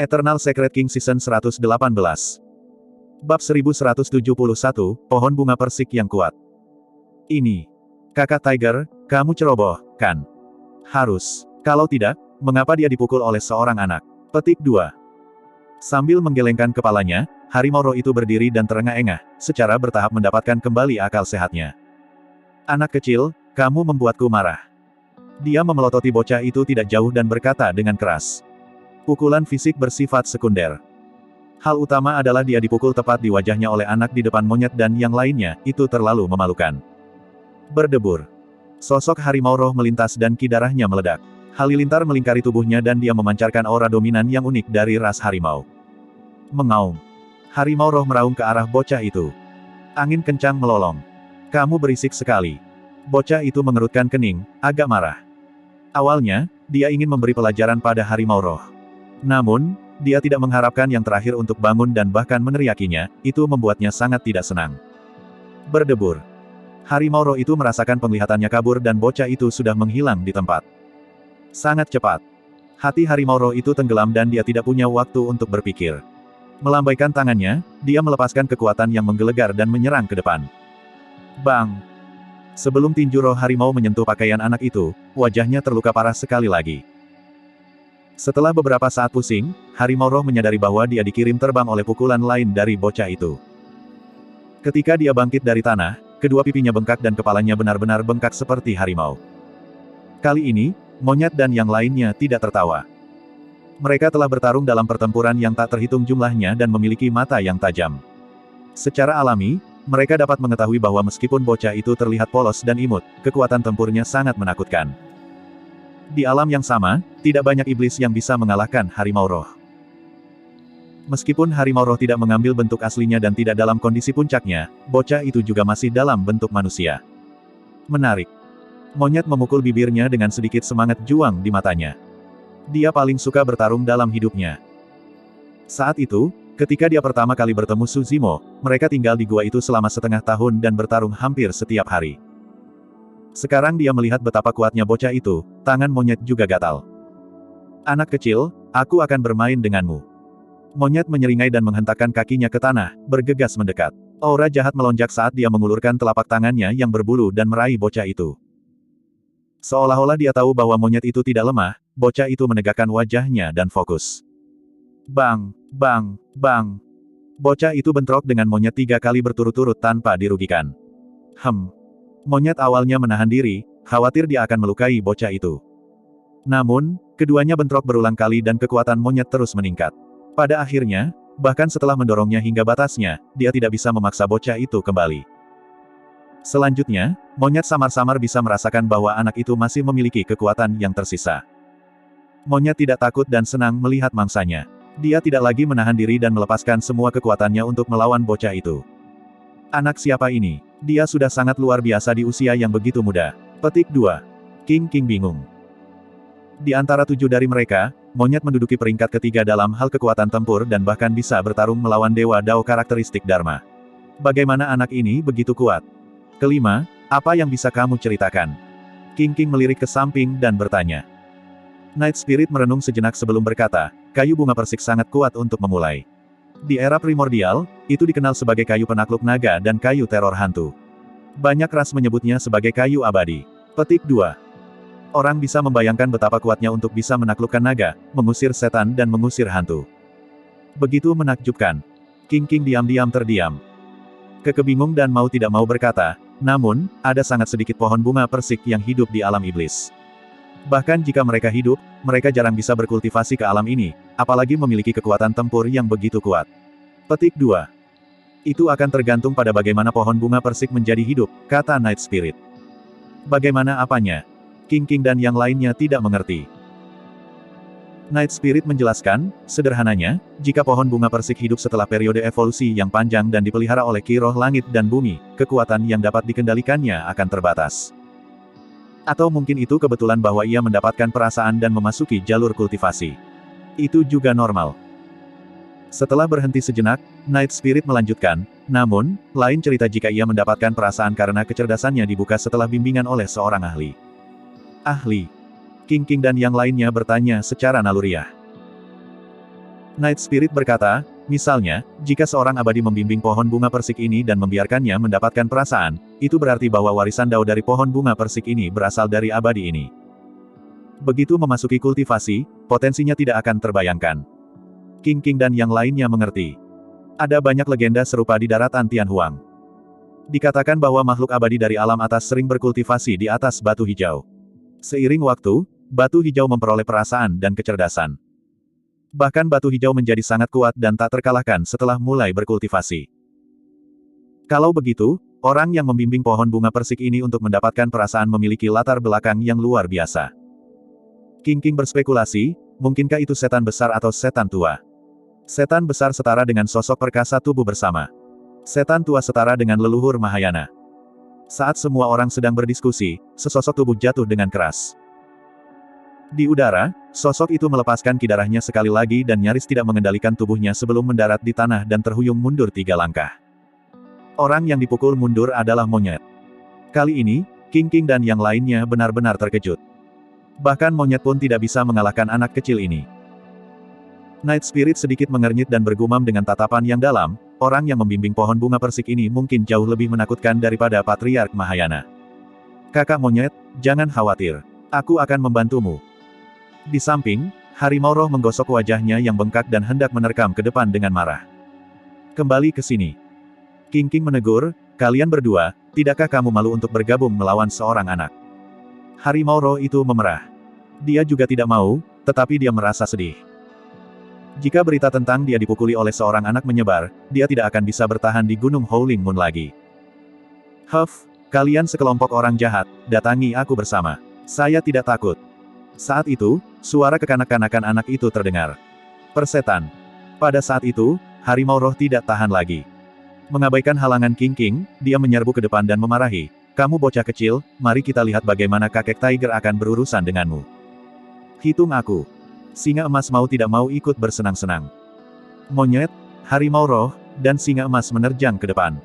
Eternal Secret King Season 118. Bab 1171, Pohon Bunga Persik yang Kuat. Ini. Kakak Tiger, kamu ceroboh, kan? Harus. Kalau tidak, mengapa dia dipukul oleh seorang anak? Petik 2. Sambil menggelengkan kepalanya, harimau roh itu berdiri dan terengah-engah, secara bertahap mendapatkan kembali akal sehatnya. Anak kecil, kamu membuatku marah. Dia memelototi bocah itu tidak jauh dan berkata dengan keras. Pukulan fisik bersifat sekunder. Hal utama adalah dia dipukul tepat di wajahnya oleh anak di depan monyet dan yang lainnya, itu terlalu memalukan. Berdebur. Sosok harimau roh melintas dan ki darahnya meledak. Halilintar melingkari tubuhnya dan dia memancarkan aura dominan yang unik dari ras harimau. Mengaum. Harimau roh meraung ke arah bocah itu. Angin kencang melolong. Kamu berisik sekali. Bocah itu mengerutkan kening, agak marah. Awalnya, dia ingin memberi pelajaran pada harimau roh. Namun, dia tidak mengharapkan yang terakhir untuk bangun dan bahkan meneriakinya, itu membuatnya sangat tidak senang. Berdebur. Harimau roh itu merasakan penglihatannya kabur dan bocah itu sudah menghilang di tempat. Sangat cepat. Hati harimau roh itu tenggelam dan dia tidak punya waktu untuk berpikir. Melambaikan tangannya, dia melepaskan kekuatan yang menggelegar dan menyerang ke depan. Bang! Sebelum tinju roh harimau menyentuh pakaian anak itu, wajahnya terluka parah sekali lagi. Setelah beberapa saat pusing, harimau roh menyadari bahwa dia dikirim terbang oleh pukulan lain dari bocah itu. Ketika dia bangkit dari tanah, kedua pipinya bengkak dan kepalanya benar-benar bengkak seperti harimau. Kali ini, monyet dan yang lainnya tidak tertawa. Mereka telah bertarung dalam pertempuran yang tak terhitung jumlahnya dan memiliki mata yang tajam. Secara alami, mereka dapat mengetahui bahwa meskipun bocah itu terlihat polos dan imut, kekuatan tempurnya sangat menakutkan. Di alam yang sama, tidak banyak iblis yang bisa mengalahkan harimau roh. Meskipun harimau roh tidak mengambil bentuk aslinya dan tidak dalam kondisi puncaknya, bocah itu juga masih dalam bentuk manusia. Menarik. Monyet memukul bibirnya dengan sedikit semangat juang di matanya. Dia paling suka bertarung dalam hidupnya. Saat itu, ketika dia pertama kali bertemu Suzimo, mereka tinggal di gua itu selama setengah tahun dan bertarung hampir setiap hari. Sekarang dia melihat betapa kuatnya bocah itu, tangan monyet juga gatal. Anak kecil, aku akan bermain denganmu. Monyet menyeringai dan menghentakkan kakinya ke tanah, bergegas mendekat. Aura jahat melonjak saat dia mengulurkan telapak tangannya yang berbulu dan meraih bocah itu. Seolah-olah dia tahu bahwa monyet itu tidak lemah, bocah itu menegakkan wajahnya dan fokus. Bang, bang, bang. Bocah itu bentrok dengan monyet 3 kali berturut-turut tanpa dirugikan. Monyet awalnya menahan diri, khawatir dia akan melukai bocah itu. Namun, keduanya bentrok berulang kali dan kekuatan monyet terus meningkat. Pada akhirnya, bahkan setelah mendorongnya hingga batasnya, dia tidak bisa memaksa bocah itu kembali. Selanjutnya, monyet samar-samar bisa merasakan bahwa anak itu masih memiliki kekuatan yang tersisa. Monyet tidak takut dan senang melihat mangsanya. Dia tidak lagi menahan diri dan melepaskan semua kekuatannya untuk melawan bocah itu. Anak siapa ini? Dia sudah sangat luar biasa di usia yang begitu muda. Petik 2. King bingung. Di antara 7 dari mereka, monyet menduduki peringkat ketiga dalam hal kekuatan tempur dan bahkan bisa bertarung melawan dewa Dao karakteristik Dharma. Bagaimana anak ini begitu kuat? Kelima, apa yang bisa kamu ceritakan? King melirik ke samping dan bertanya. Night Spirit merenung sejenak sebelum berkata, kayu bunga persik sangat kuat untuk memulai. Di era primordial, itu dikenal sebagai kayu penakluk naga dan kayu teror hantu. Banyak ras menyebutnya sebagai kayu abadi. Petik 2. Orang bisa membayangkan betapa kuatnya untuk bisa menaklukkan naga, mengusir setan dan mengusir hantu. Begitu menakjubkan. King diam-diam terdiam. Kebingung dan mau tidak mau berkata, namun, ada sangat sedikit pohon bunga persik yang hidup di alam iblis. Bahkan jika mereka hidup, mereka jarang bisa berkultivasi ke alam ini, apalagi memiliki kekuatan tempur yang begitu kuat. Petik 2. Itu akan tergantung pada bagaimana pohon bunga persik menjadi hidup, kata Night Spirit. Bagaimana apanya? King dan yang lainnya tidak mengerti. Night Spirit menjelaskan, sederhananya, jika pohon bunga persik hidup setelah periode evolusi yang panjang dan dipelihara oleh ki roh langit dan bumi, kekuatan yang dapat dikendalikannya akan terbatas. Atau mungkin itu kebetulan bahwa ia mendapatkan perasaan dan memasuki jalur kultivasi. Itu juga normal. Setelah berhenti sejenak, Night Spirit melanjutkan, namun, lain cerita jika ia mendapatkan perasaan karena kecerdasannya dibuka setelah bimbingan oleh seorang ahli. Ahli? King dan yang lainnya bertanya secara naluriah. Night Spirit berkata, misalnya, jika seorang abadi membimbing pohon bunga persik ini dan membiarkannya mendapatkan perasaan, itu berarti bahwa warisan dao dari pohon bunga persik ini berasal dari abadi ini. Begitu memasuki kultivasi, potensinya tidak akan terbayangkan. King dan yang lainnya mengerti. Ada banyak legenda serupa di daratan Tianhuang. Dikatakan bahwa makhluk abadi dari alam atas sering berkultivasi di atas batu hijau. Seiring waktu, batu hijau memperoleh perasaan dan kecerdasan. Bahkan batu hijau menjadi sangat kuat dan tak terkalahkan setelah mulai berkultivasi. Kalau begitu, orang yang membimbing pohon bunga persik ini untuk mendapatkan perasaan memiliki latar belakang yang luar biasa. King berspekulasi, mungkinkah itu setan besar atau setan tua? Setan besar setara dengan sosok perkasa tubuh bersama. Setan tua setara dengan leluhur Mahayana. Saat semua orang sedang berdiskusi, sesosok tubuh jatuh dengan keras. Di udara, sosok itu melepaskan kidarahnya sekali lagi dan nyaris tidak mengendalikan tubuhnya sebelum mendarat di tanah dan terhuyung mundur 3 langkah. Orang yang dipukul mundur adalah monyet. Kali ini, King dan yang lainnya benar-benar terkejut. Bahkan monyet pun tidak bisa mengalahkan anak kecil ini. Night Spirit sedikit mengernyit dan bergumam dengan tatapan yang dalam, orang yang membimbing pohon bunga persik ini mungkin jauh lebih menakutkan daripada Patriark Mahayana. Kakak monyet, jangan khawatir. Aku akan membantumu. Di samping, harimau roh menggosok wajahnya yang bengkak dan hendak menerkam ke depan dengan marah. Kembali ke sini. King menegur, kalian berdua, tidakkah kamu malu untuk bergabung melawan seorang anak? Harimau roh itu memerah. Dia juga tidak mau, tetapi dia merasa sedih. Jika berita tentang dia dipukuli oleh seorang anak menyebar, dia tidak akan bisa bertahan di Gunung Howling Moon lagi. Huff, kalian sekelompok orang jahat, datangi aku bersama. Saya tidak takut. Saat itu, suara kekanak-kanakan anak itu terdengar. Persetan. Pada saat itu, harimau roh tidak tahan lagi. Mengabaikan halangan King, dia menyerbu ke depan dan memarahi. Kamu bocah kecil, mari kita lihat bagaimana kakek Tiger akan berurusan denganmu. Hitung aku. Singa emas mau tidak mau ikut bersenang-senang. Monyet, harimau roh, dan singa emas menerjang ke depan.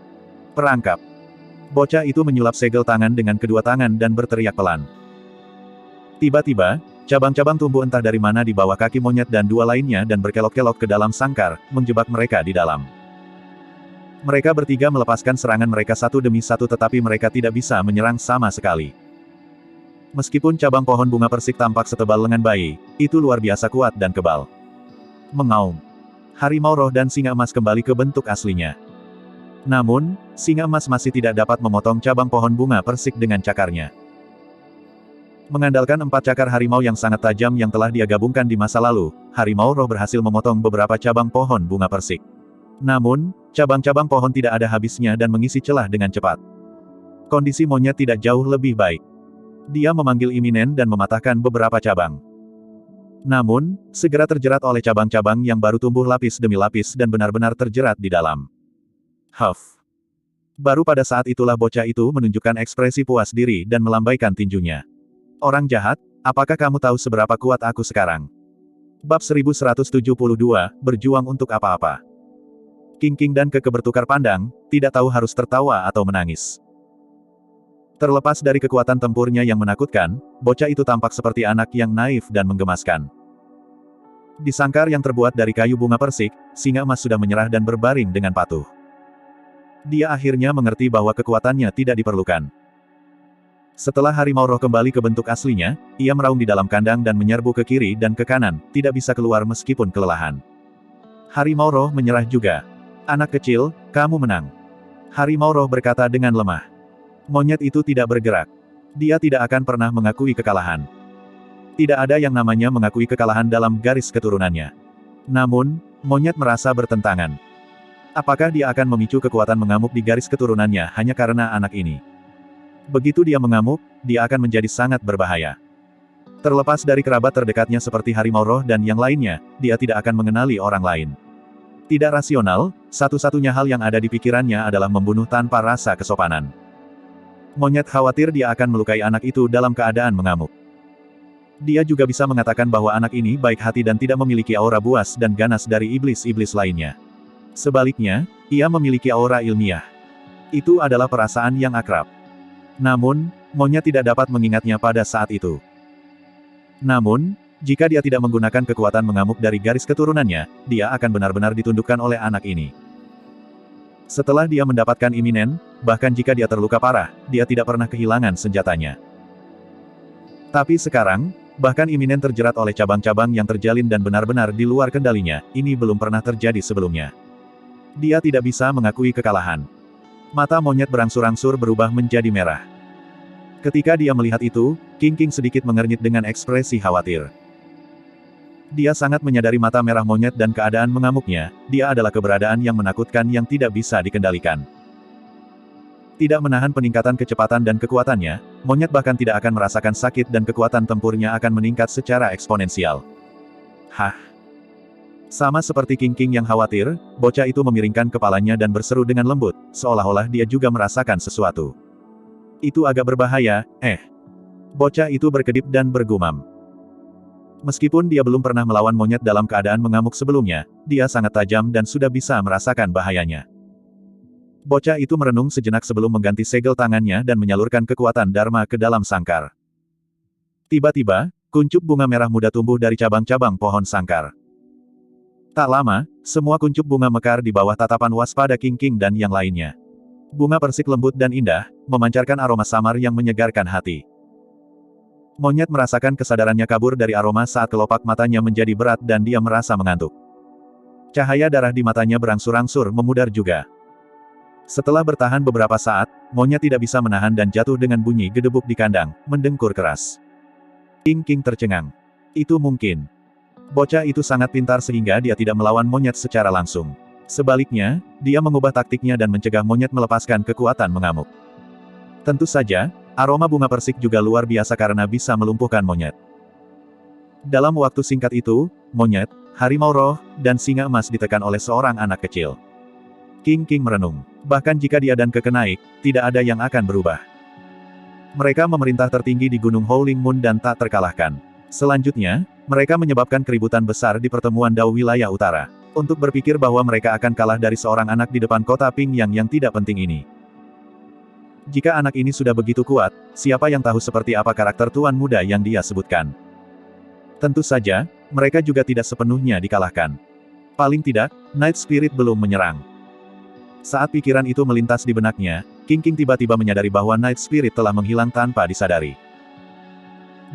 Perangkap. Bocah itu menyulap segel tangan dengan kedua tangan dan berteriak pelan. Tiba-tiba, cabang-cabang tumbuh entah dari mana di bawah kaki monyet dan dua lainnya dan berkelok-kelok ke dalam sangkar, menjebak mereka di dalam. Mereka bertiga melepaskan serangan mereka satu demi satu tetapi mereka tidak bisa menyerang sama sekali. Meskipun cabang pohon bunga persik tampak setebal lengan bayi, itu luar biasa kuat dan kebal. Mengaum. Harimau roh dan singa emas kembali ke bentuk aslinya. Namun, singa emas masih tidak dapat memotong cabang pohon bunga persik dengan cakarnya. Mengandalkan 4 cakar harimau yang sangat tajam yang telah dia gabungkan di masa lalu, harimau roh berhasil memotong beberapa cabang pohon bunga persik. Namun, cabang-cabang pohon tidak ada habisnya dan mengisi celah dengan cepat. Kondisi monyet tidak jauh lebih baik. Dia memanggil iminen dan mematahkan beberapa cabang. Namun, segera terjerat oleh cabang-cabang yang baru tumbuh lapis demi lapis dan benar-benar terjerat di dalam. Huff. Baru pada saat itulah bocah itu menunjukkan ekspresi puas diri dan melambaikan tinjunya. Orang jahat, apakah kamu tahu seberapa kuat aku sekarang? Bab 1172, berjuang untuk apa-apa. King dan Keke bertukar pandang, tidak tahu harus tertawa atau menangis. Terlepas dari kekuatan tempurnya yang menakutkan, bocah itu tampak seperti anak yang naif dan menggemaskan. Di sangkar yang terbuat dari kayu bunga persik, singa emas sudah menyerah dan berbaring dengan patuh. Dia akhirnya mengerti bahwa kekuatannya tidak diperlukan. Setelah harimau roh kembali ke bentuk aslinya, ia meraung di dalam kandang dan menyerbu ke kiri dan ke kanan, tidak bisa keluar meskipun kelelahan. Harimau roh menyerah juga. Anak kecil, kamu menang. Harimau roh berkata dengan lemah. Monyet itu tidak bergerak. Dia tidak akan pernah mengakui kekalahan. Tidak ada yang namanya mengakui kekalahan dalam garis keturunannya. Namun, monyet merasa bertentangan. Apakah dia akan memicu kekuatan mengamuk di garis keturunannya hanya karena anak ini? Begitu dia mengamuk, dia akan menjadi sangat berbahaya. Terlepas dari kerabat terdekatnya seperti harimau roh dan yang lainnya, dia tidak akan mengenali orang lain. Tidak rasional, satu-satunya hal yang ada di pikirannya adalah membunuh tanpa rasa kesopanan. Monyet khawatir dia akan melukai anak itu dalam keadaan mengamuk. Dia juga bisa mengatakan bahwa anak ini baik hati dan tidak memiliki aura buas dan ganas dari iblis-iblis lainnya. Sebaliknya, ia memiliki aura ilmiah. Itu adalah perasaan yang akrab. Namun, monyet tidak dapat mengingatnya pada saat itu. Namun, Jika dia tidak menggunakan kekuatan mengamuk dari garis keturunannya, dia akan benar-benar ditundukkan oleh anak ini. Setelah dia mendapatkan iminen, bahkan jika dia terluka parah, dia tidak pernah kehilangan senjatanya. Tapi sekarang, bahkan iminen terjerat oleh cabang-cabang yang terjalin dan benar-benar di luar kendalinya, ini belum pernah terjadi sebelumnya. Dia tidak bisa mengakui kekalahan. Mata monyet berangsur-angsur berubah menjadi merah. Ketika dia melihat itu, King sedikit mengernyit dengan ekspresi khawatir. Dia sangat menyadari mata merah monyet dan keadaan mengamuknya, dia adalah keberadaan yang menakutkan yang tidak bisa dikendalikan. Tidak menahan peningkatan kecepatan dan kekuatannya, monyet bahkan tidak akan merasakan sakit dan kekuatan tempurnya akan meningkat secara eksponensial. Hah? Sama seperti King yang khawatir, bocah itu memiringkan kepalanya dan berseru dengan lembut, seolah-olah dia juga merasakan sesuatu. Itu agak berbahaya, Bocah itu berkedip dan bergumam. Meskipun dia belum pernah melawan monyet dalam keadaan mengamuk sebelumnya, dia sangat tajam dan sudah bisa merasakan bahayanya. Bocah itu merenung sejenak sebelum mengganti segel tangannya dan menyalurkan kekuatan Dharma ke dalam sangkar. Tiba-tiba, kuncup bunga merah muda tumbuh dari cabang-cabang pohon sangkar. Tak lama, semua kuncup bunga mekar di bawah tatapan waspada King dan yang lainnya. Bunga persik lembut dan indah, memancarkan aroma samar yang menyegarkan hati. Monyet merasakan kesadarannya kabur dari aroma saat kelopak matanya menjadi berat dan dia merasa mengantuk. Cahaya darah di matanya berangsur-angsur memudar juga. Setelah bertahan beberapa saat, monyet tidak bisa menahan dan jatuh dengan bunyi gedebuk di kandang, mendengkur keras. King tercengang. Itu mungkin. Bocah itu sangat pintar sehingga dia tidak melawan monyet secara langsung. Sebaliknya, dia mengubah taktiknya dan mencegah monyet melepaskan kekuatan mengamuk. Tentu saja, aroma bunga persik juga luar biasa karena bisa melumpuhkan monyet. Dalam waktu singkat itu, monyet, harimau roh, dan singa emas ditekan oleh seorang anak kecil. King merenung. Bahkan jika dia dan Keke naik, tidak ada yang akan berubah. Mereka memerintah tertinggi di Gunung Howling Moon dan tak terkalahkan. Selanjutnya, mereka menyebabkan keributan besar di pertemuan Dao wilayah utara. Untuk berpikir bahwa mereka akan kalah dari seorang anak di depan kota Pingyang yang tidak penting ini. Jika anak ini sudah begitu kuat, siapa yang tahu seperti apa karakter tuan muda yang dia sebutkan? Tentu saja, mereka juga tidak sepenuhnya dikalahkan. Paling tidak, Night Spirit belum menyerang. Saat pikiran itu melintas di benaknya, King tiba-tiba menyadari bahwa Night Spirit telah menghilang tanpa disadari.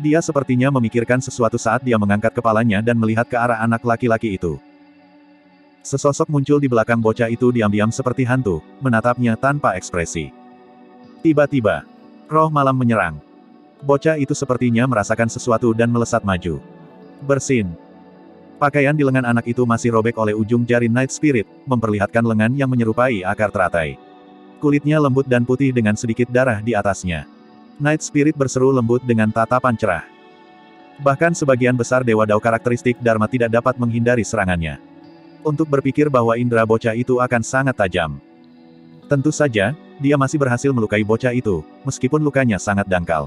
Dia sepertinya memikirkan sesuatu saat dia mengangkat kepalanya dan melihat ke arah anak laki-laki itu. Sesosok muncul di belakang bocah itu diam-diam seperti hantu, menatapnya tanpa ekspresi. Tiba-tiba, roh malam menyerang. Bocah itu sepertinya merasakan sesuatu dan melesat maju. Bersin. Pakaian di lengan anak itu masih robek oleh ujung jari Night Spirit, memperlihatkan lengan yang menyerupai akar teratai. Kulitnya lembut dan putih dengan sedikit darah di atasnya. Night Spirit berseru lembut dengan tatapan cerah. Bahkan sebagian besar dewa Dao karakteristik Dharma tidak dapat menghindari serangannya. Untuk berpikir bahwa indera bocah itu akan sangat tajam. Tentu saja, dia masih berhasil melukai bocah itu, meskipun lukanya sangat dangkal.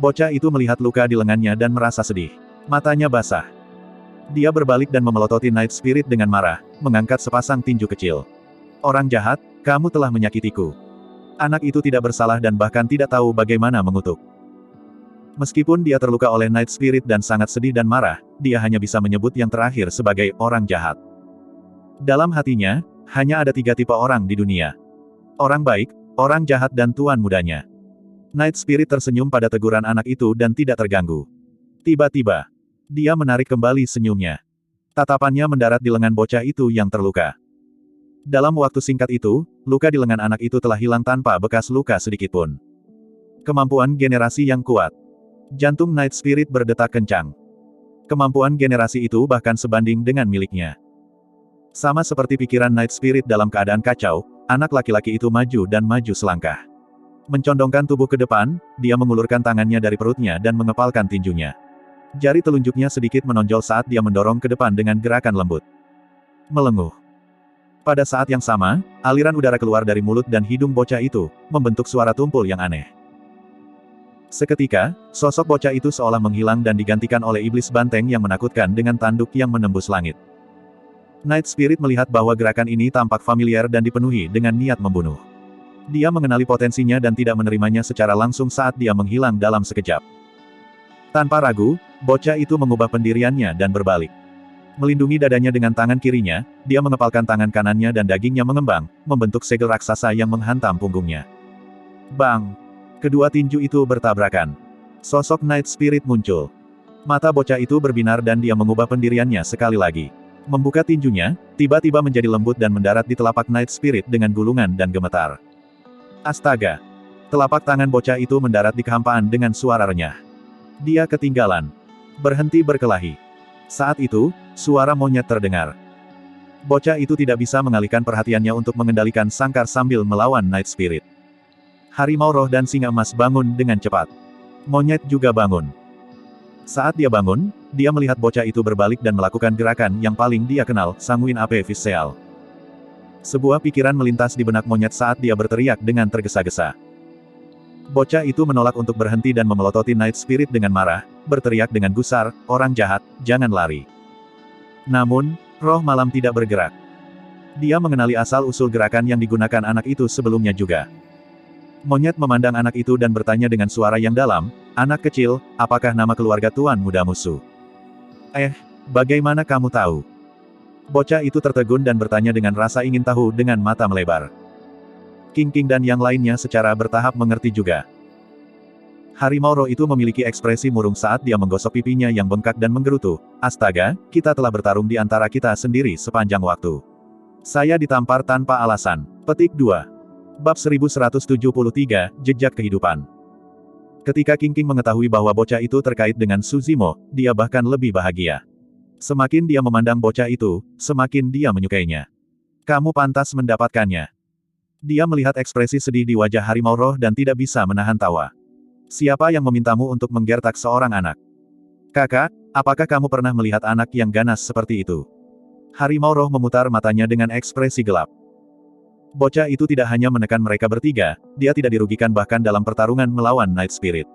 Bocah itu melihat luka di lengannya dan merasa sedih. Matanya basah. Dia berbalik dan memelototi Night Spirit dengan marah, mengangkat sepasang tinju kecil. Orang jahat, kamu telah menyakitiku. Anak itu tidak bersalah dan bahkan tidak tahu bagaimana mengutuk. Meskipun dia terluka oleh Night Spirit dan sangat sedih dan marah, dia hanya bisa menyebut yang terakhir sebagai orang jahat. Dalam hatinya, hanya ada 3 tipe orang di dunia. Orang baik, orang jahat dan tuan mudanya. Night Spirit tersenyum pada teguran anak itu dan tidak terganggu. Tiba-tiba, dia menarik kembali senyumnya. Tatapannya mendarat di lengan bocah itu yang terluka. Dalam waktu singkat itu, luka di lengan anak itu telah hilang tanpa bekas luka sedikitpun. Kemampuan generasi yang kuat. Jantung Night Spirit berdetak kencang. Kemampuan generasi itu bahkan sebanding dengan miliknya. Sama seperti pikiran Night Spirit dalam keadaan kacau, anak laki-laki itu maju dan maju selangkah. Mencondongkan tubuh ke depan, dia mengulurkan tangannya dari perutnya dan mengepalkan tinjunya. Jari telunjuknya sedikit menonjol saat dia mendorong ke depan dengan gerakan lembut. Melenguh. Pada saat yang sama, aliran udara keluar dari mulut dan hidung bocah itu, membentuk suara tumpul yang aneh. Seketika, sosok bocah itu seolah menghilang dan digantikan oleh iblis banteng yang menakutkan dengan tanduk yang menembus langit. Night Spirit melihat bahwa gerakan ini tampak familiar dan dipenuhi dengan niat membunuh. Dia mengenali potensinya dan tidak menerimanya secara langsung saat dia menghilang dalam sekejap. Tanpa ragu, bocah itu mengubah pendiriannya dan berbalik. Melindungi dadanya dengan tangan kirinya, dia mengepalkan tangan kanannya dan dagingnya mengembang, membentuk segel raksasa yang menghantam punggungnya. Bang! Kedua tinju itu bertabrakan. Sosok Night Spirit muncul. Mata bocah itu berbinar dan dia mengubah pendiriannya sekali lagi. Membuka tinjunya, tiba-tiba menjadi lembut dan mendarat di telapak Night Spirit dengan gulungan dan gemetar. Astaga! Telapak tangan bocah itu mendarat di kehampaan dengan suara renyah. Dia ketinggalan. Berhenti berkelahi. Saat itu, suara monyet terdengar. Bocah itu tidak bisa mengalihkan perhatiannya untuk mengendalikan sangkar sambil melawan Night Spirit. Harimau roh dan singa emas bangun dengan cepat. Monyet juga bangun. Saat dia bangun, dia melihat bocah itu berbalik dan melakukan gerakan yang paling dia kenal, Sanguin Ape Visceal. Sebuah pikiran melintas di benak monyet saat dia berteriak dengan tergesa-gesa. Bocah itu menolak untuk berhenti dan memelototi Night Spirit dengan marah, berteriak dengan gusar, "Orang jahat, jangan lari." Namun, roh malam tidak bergerak. Dia mengenali asal-usul gerakan yang digunakan anak itu sebelumnya juga. Monyet memandang anak itu dan bertanya dengan suara yang dalam, "Anak kecil, apakah nama keluarga Tuan Muda Musuh?" Bagaimana kamu tahu?" Bocah itu tertegun dan bertanya dengan rasa ingin tahu dengan mata melebar. King dan yang lainnya secara bertahap mengerti juga. Harimau roh itu memiliki ekspresi murung saat dia menggosok pipinya yang bengkak dan menggerutu. "Astaga, kita telah bertarung di antara kita sendiri sepanjang waktu. Saya ditampar tanpa alasan." Petik 2. Bab 1173, Jejak Kehidupan. Ketika King mengetahui bahwa bocah itu terkait dengan Suzimo, dia bahkan lebih bahagia. Semakin dia memandang bocah itu, semakin dia menyukainya. "Kamu pantas mendapatkannya." Dia melihat ekspresi sedih di wajah harimau roh dan tidak bisa menahan tawa. "Siapa yang memintamu untuk menggertak seorang anak?" "Kakak, apakah kamu pernah melihat anak yang ganas seperti itu?" Harimau roh memutar matanya dengan ekspresi gelap. Bocah itu tidak hanya menekan mereka bertiga, dia tidak dirugikan bahkan dalam pertarungan melawan Night Spirit.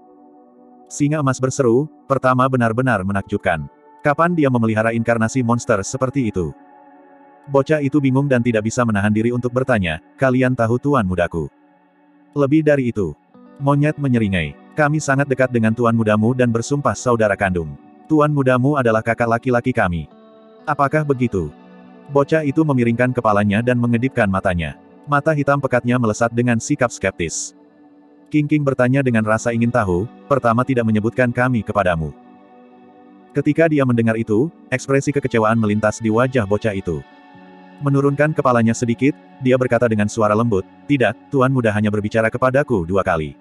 Singa emas berseru, "Pertama benar-benar menakjubkan. Kapan dia memelihara inkarnasi monster seperti itu?" Bocah itu bingung dan tidak bisa menahan diri untuk bertanya, "Kalian tahu Tuan Mudaku?" "Lebih dari itu." Monyet menyeringai. "Kami sangat dekat dengan Tuan Mudamu dan bersumpah saudara kandung. Tuan Mudamu adalah kakak laki-laki kami." "Apakah begitu?" Bocah itu memiringkan kepalanya dan mengedipkan matanya. Mata hitam pekatnya melesat dengan sikap skeptis. King bertanya dengan rasa ingin tahu, "Pertama tidak menyebutkan kami kepadamu." Ketika dia mendengar itu, ekspresi kekecewaan melintas di wajah bocah itu. Menurunkan kepalanya sedikit, dia berkata dengan suara lembut, "Tidak, Tuan Muda hanya berbicara kepadaku 2 kali."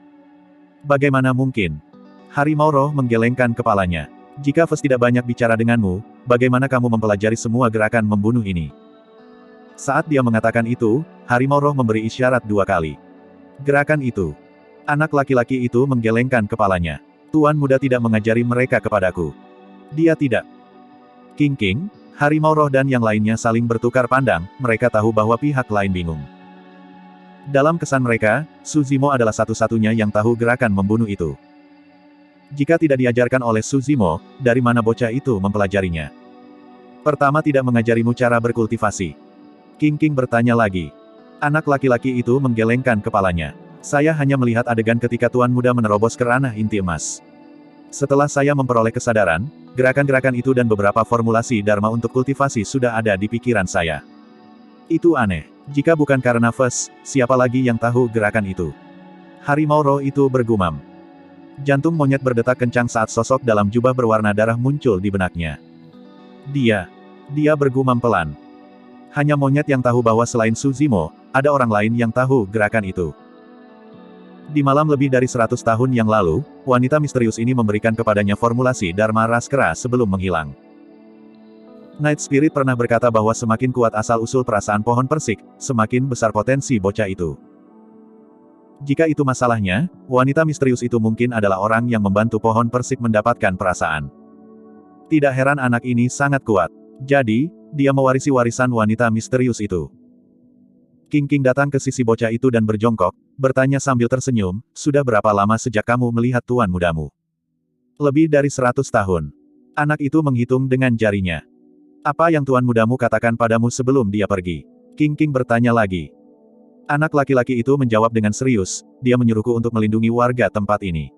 "Bagaimana mungkin?" Harimau roh menggelengkan kepalanya. "Jika Ves tidak banyak bicara denganmu, bagaimana kamu mempelajari semua gerakan membunuh ini?" Saat dia mengatakan itu, harimau roh memberi isyarat 2 kali. "Gerakan itu." Anak laki-laki itu menggelengkan kepalanya. "Tuan Muda tidak mengajari mereka kepadaku." "Dia tidak." King, harimau roh dan yang lainnya saling bertukar pandang, mereka tahu bahwa pihak lain bingung. Dalam kesan mereka, Suzimo adalah satu-satunya yang tahu gerakan membunuh itu. Jika tidak diajarkan oleh Suzimo, dari mana bocah itu mempelajarinya? "Pertama tidak mengajarimu cara berkultivasi?" King bertanya lagi. Anak laki-laki itu menggelengkan kepalanya. "Saya hanya melihat adegan ketika Tuan Muda menerobos ke ranah inti emas. Setelah saya memperoleh kesadaran, gerakan-gerakan itu dan beberapa formulasi Dharma untuk kultivasi sudah ada di pikiran saya. Itu aneh. Jika bukan karena Ves, siapa lagi yang tahu gerakan itu?" Harimau roh itu bergumam. Jantung monyet berdetak kencang saat sosok dalam jubah berwarna darah muncul di benaknya. Dia bergumam pelan. Hanya monyet yang tahu bahwa selain Suzimo, ada orang lain yang tahu gerakan itu. Di malam lebih dari 100 tahun yang lalu, wanita misterius ini memberikan kepadanya formulasi Dharma Raskara sebelum menghilang. Night Spirit pernah berkata bahwa semakin kuat asal-usul perasaan pohon persik, semakin besar potensi bocah itu. Jika itu masalahnya, wanita misterius itu mungkin adalah orang yang membantu pohon persik mendapatkan perasaan. Tidak heran anak ini sangat kuat. Jadi, dia mewarisi warisan wanita misterius itu. King datang ke sisi bocah itu dan berjongkok, bertanya sambil tersenyum, "Sudah berapa lama sejak kamu melihat Tuan Mudamu?" "Lebih dari 100 tahun. Anak itu menghitung dengan jarinya. "Apa yang Tuan Mudamu katakan padamu sebelum dia pergi?" King bertanya lagi. Anak laki-laki itu menjawab dengan serius, "Dia menyuruhku untuk melindungi warga tempat ini."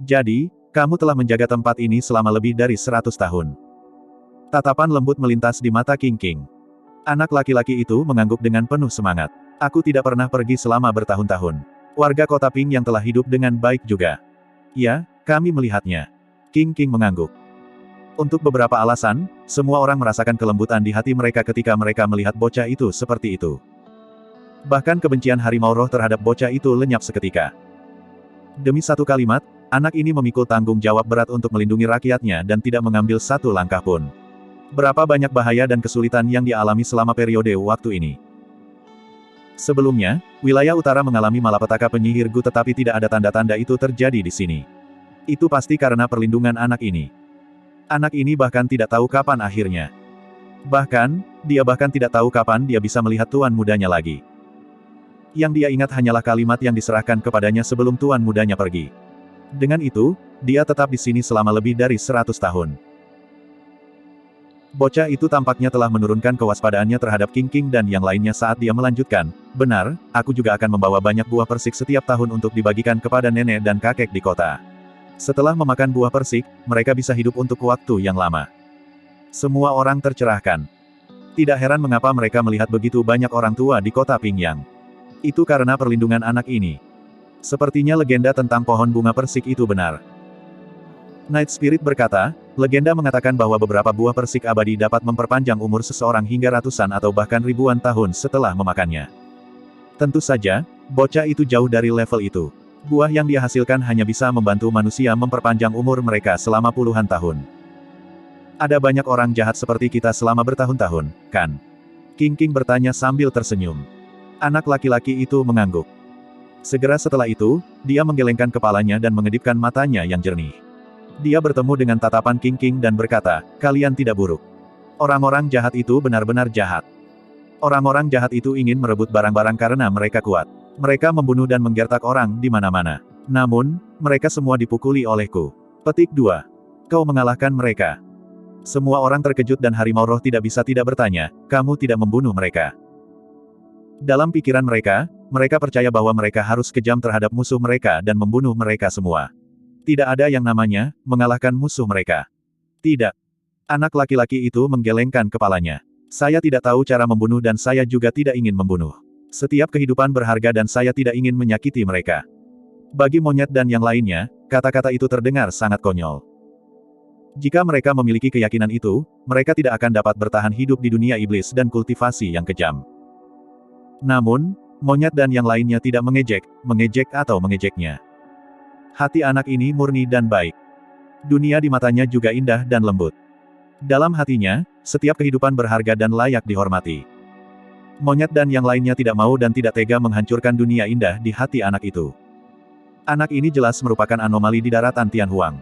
"Jadi, Kamu telah menjaga tempat ini selama lebih dari 100 tahun. Tatapan lembut melintas di mata King King. Anak laki-laki itu mengangguk dengan penuh semangat. Aku tidak pernah pergi selama bertahun-tahun. Warga kota Ping yang telah hidup dengan baik juga. Ya, kami melihatnya. King King mengangguk. Untuk beberapa alasan, semua orang merasakan kelembutan di hati mereka ketika mereka melihat bocah itu seperti itu. Bahkan kebencian harimau roh terhadap bocah itu lenyap seketika. Demi satu kalimat, anak ini memikul tanggung jawab berat untuk melindungi rakyatnya dan tidak mengambil satu langkah pun. Berapa banyak bahaya dan kesulitan yang dialami selama periode waktu ini. Sebelumnya, wilayah utara mengalami malapetaka penyihir Gu tetapi tidak ada tanda-tanda itu terjadi di sini. Itu pasti karena perlindungan anak ini. Anak ini bahkan tidak tahu kapan akhirnya. Bahkan, dia bahkan tidak tahu kapan dia bisa melihat tuan mudanya lagi. Yang dia ingat hanyalah kalimat yang diserahkan kepadanya sebelum tuan mudanya pergi. Dengan itu, dia tetap di sini selama lebih dari 100 tahun. Bocah itu tampaknya telah menurunkan kewaspadaannya terhadap King King dan yang lainnya saat dia melanjutkan, benar, aku juga akan membawa banyak buah persik setiap tahun untuk dibagikan kepada nenek dan kakek di kota. Setelah memakan buah persik, mereka bisa hidup untuk waktu yang lama. Semua orang tercerahkan. Tidak heran mengapa mereka melihat begitu banyak orang tua di kota Pingyang. Itu karena perlindungan anak ini. Sepertinya legenda tentang pohon bunga persik itu benar. Night Spirit berkata, legenda mengatakan bahwa beberapa buah persik abadi dapat memperpanjang umur seseorang hingga ratusan atau bahkan ribuan tahun setelah memakannya. Tentu saja, bocah itu jauh dari level itu. Buah yang dia hasilkan hanya bisa membantu manusia memperpanjang umur mereka selama puluhan tahun. Ada banyak orang jahat seperti kita selama bertahun-tahun, kan? King King bertanya sambil tersenyum. Anak laki-laki itu mengangguk. Segera setelah itu, dia menggelengkan kepalanya dan mengedipkan matanya yang jernih. Dia bertemu dengan tatapan King King dan berkata, kalian tidak buruk. Orang-orang jahat itu benar-benar jahat. Orang-orang jahat itu ingin merebut barang-barang karena mereka kuat. Mereka membunuh dan menggertak orang di mana-mana. Namun, mereka semua dipukuli olehku. Petik 2. Kau mengalahkan mereka. Semua orang terkejut dan harimau roh tidak bisa tidak bertanya, kamu tidak membunuh mereka. Dalam pikiran mereka, mereka percaya bahwa mereka harus kejam terhadap musuh mereka dan membunuh mereka semua. Tidak ada yang namanya, mengalahkan musuh mereka. Tidak. Anak laki-laki itu menggelengkan kepalanya. Saya tidak tahu cara membunuh dan saya juga tidak ingin membunuh. Setiap kehidupan berharga dan saya tidak ingin menyakiti mereka. Bagi monyet dan yang lainnya, kata-kata itu terdengar sangat konyol. Jika mereka memiliki keyakinan itu, mereka tidak akan dapat bertahan hidup di dunia iblis dan kultivasi yang kejam. Namun, monyet dan yang lainnya tidak mengejek atau mengejeknya. Hati anak ini murni dan baik. Dunia di matanya juga indah dan lembut. Dalam hatinya, setiap kehidupan berharga dan layak dihormati. Monyet dan yang lainnya tidak mau dan tidak tega menghancurkan dunia indah di hati anak itu. Anak ini jelas merupakan anomali di daratan Tianhuang.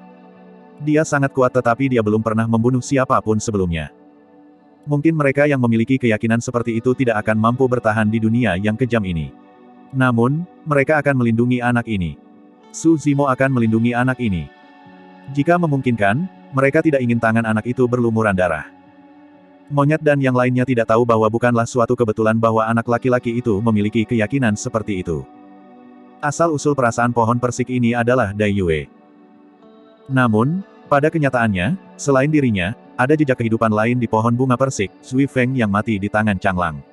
Dia sangat kuat tetapi dia belum pernah membunuh siapapun sebelumnya. Mungkin mereka yang memiliki keyakinan seperti itu tidak akan mampu bertahan di dunia yang kejam ini. Namun, mereka akan melindungi anak ini. Su Zimo akan melindungi anak ini. Jika memungkinkan, mereka tidak ingin tangan anak itu berlumuran darah. Monyet dan yang lainnya tidak tahu bahwa bukanlah suatu kebetulan bahwa anak laki-laki itu memiliki keyakinan seperti itu. Asal-usul perasaan pohon persik ini adalah Dai Yue. Namun, pada kenyataannya, selain dirinya, ada jejak kehidupan lain di pohon bunga persik, Zui Feng yang mati di tangan Changlang.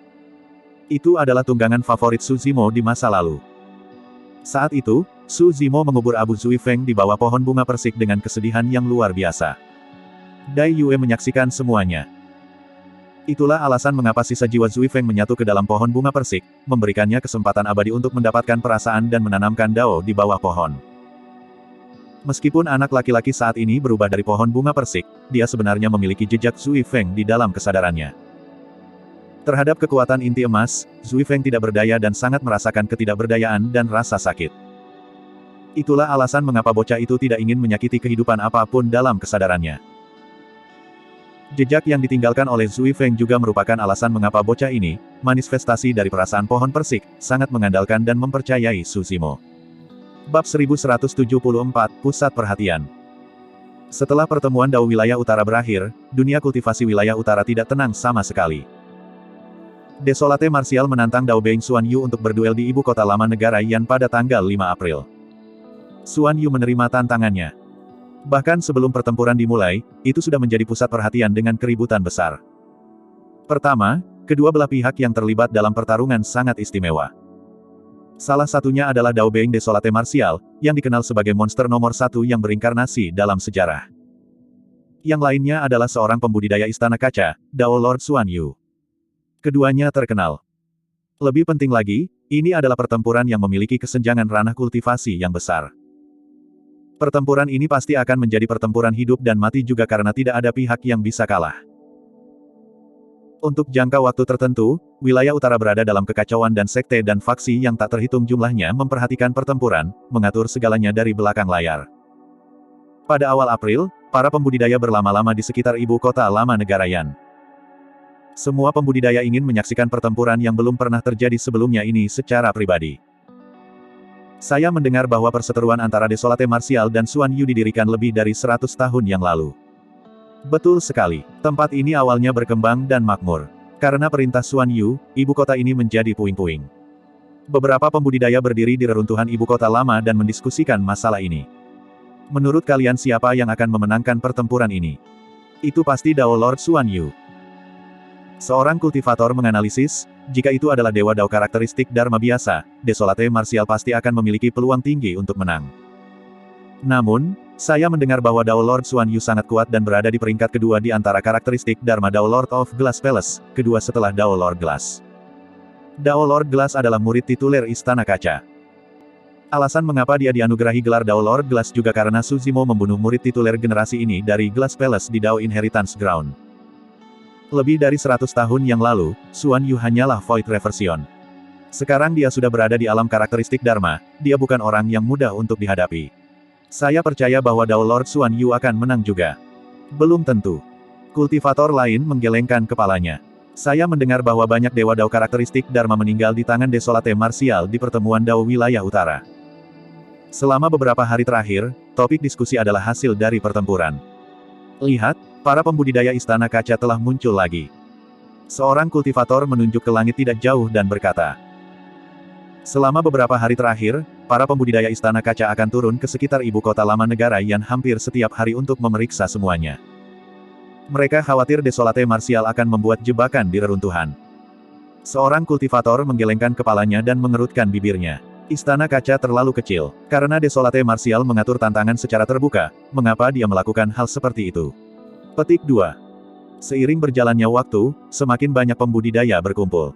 Itu adalah tunggangan favorit Su Zimo di masa lalu. Saat itu, Su Zimo mengubur Abu Zui Feng di bawah pohon bunga persik dengan kesedihan yang luar biasa. Dai Yue menyaksikan semuanya. Itulah alasan mengapa sisa jiwa Zui Feng menyatu ke dalam pohon bunga persik, memberikannya kesempatan abadi untuk mendapatkan perasaan dan menanamkan dao di bawah pohon. Meskipun anak laki-laki saat ini berubah dari pohon bunga persik, dia sebenarnya memiliki jejak Zui Feng di dalam kesadarannya. Terhadap kekuatan inti emas, Zui Feng tidak berdaya dan sangat merasakan ketidakberdayaan dan rasa sakit. Itulah alasan mengapa bocah itu tidak ingin menyakiti kehidupan apapun dalam kesadarannya. Jejak yang ditinggalkan oleh Zui Feng juga merupakan alasan mengapa bocah ini, manifestasi dari perasaan pohon persik, sangat mengandalkan dan mempercayai Su Zimo. Bab 1174, Pusat Perhatian. Setelah pertemuan Dao wilayah utara berakhir, dunia kultivasi wilayah utara tidak tenang sama sekali. Desolate Martial menantang Dao Beng Xuan Yu untuk berduel di ibu kota lama negara Yan pada tanggal 5 April. Xuan Yu menerima tantangannya. Bahkan sebelum pertempuran dimulai, itu sudah menjadi pusat perhatian dengan keributan besar. Pertama, kedua belah pihak yang terlibat dalam pertarungan sangat istimewa. Salah satunya adalah Dao Being Desolate Martial, yang dikenal sebagai monster nomor satu yang berinkarnasi dalam sejarah. Yang lainnya adalah seorang pembudidaya istana kaca, Dao Lord Xuan Yu. Keduanya terkenal. Lebih penting lagi, ini adalah pertempuran yang memiliki kesenjangan ranah kultivasi yang besar. Pertempuran ini pasti akan menjadi pertempuran hidup dan mati juga karena tidak ada pihak yang bisa kalah. Untuk jangka waktu tertentu, wilayah utara berada dalam kekacauan dan sekte dan faksi yang tak terhitung jumlahnya memperhatikan pertempuran, mengatur segalanya dari belakang layar. Pada awal April, para pembudidaya berlama-lama di sekitar ibu kota lama negara Yan. Semua pembudidaya ingin menyaksikan pertempuran yang belum pernah terjadi sebelumnya ini secara pribadi. Saya mendengar bahwa perseteruan antara Desolate Martial dan Xuan Yu didirikan lebih dari 100 tahun yang lalu. Betul sekali, tempat ini awalnya berkembang dan makmur. Karena perintah Xuan Yu, ibu kota ini menjadi puing-puing. Beberapa pembudidaya berdiri di reruntuhan ibu kota lama dan mendiskusikan masalah ini. Menurut kalian siapa yang akan memenangkan pertempuran ini? Itu pasti Dao Lord Xuan Yu. Seorang kultivator menganalisis, jika itu adalah dewa Dao karakteristik Dharma biasa, Desolate Martial pasti akan memiliki peluang tinggi untuk menang. Namun, saya mendengar bahwa Dao Lord Xuan Yu sangat kuat dan berada di peringkat kedua di antara karakteristik Dharma Dao Lord of Glass Palace, kedua setelah Dao Lord Glass. Dao Lord Glass adalah murid tituler Istana Kaca. Alasan mengapa dia dianugerahi gelar Dao Lord Glass juga karena Su Zimo membunuh murid tituler generasi ini dari Glass Palace di Dao Inheritance Ground. Lebih dari 100 tahun yang lalu, Xuan Yu hanyalah Void Reversion. Sekarang dia sudah berada di alam karakteristik Dharma, dia bukan orang yang mudah untuk dihadapi. Saya percaya bahwa Dao Lord Xuan Yu akan menang juga. Belum tentu. Kultivator lain menggelengkan kepalanya. Saya mendengar bahwa banyak dewa Dao karakteristik Dharma meninggal di tangan Desolate Martial di pertemuan Dao wilayah utara. Selama beberapa hari terakhir, topik diskusi adalah hasil dari pertempuran. Lihat, para pembudidaya istana kaca telah muncul lagi. Seorang kultivator menunjuk ke langit tidak jauh dan berkata, selama beberapa hari terakhir, para pembudidaya istana kaca akan turun ke sekitar ibu kota lama negara Yan hampir setiap hari untuk memeriksa semuanya. Mereka khawatir Desolate Martial akan membuat jebakan di reruntuhan. Seorang kultivator menggelengkan kepalanya dan mengerutkan bibirnya. Istana kaca terlalu kecil. Karena Desolate Martial mengatur tantangan secara terbuka, mengapa dia melakukan hal seperti itu? Petik 2. Seiring berjalannya waktu, semakin banyak pembudidaya berkumpul.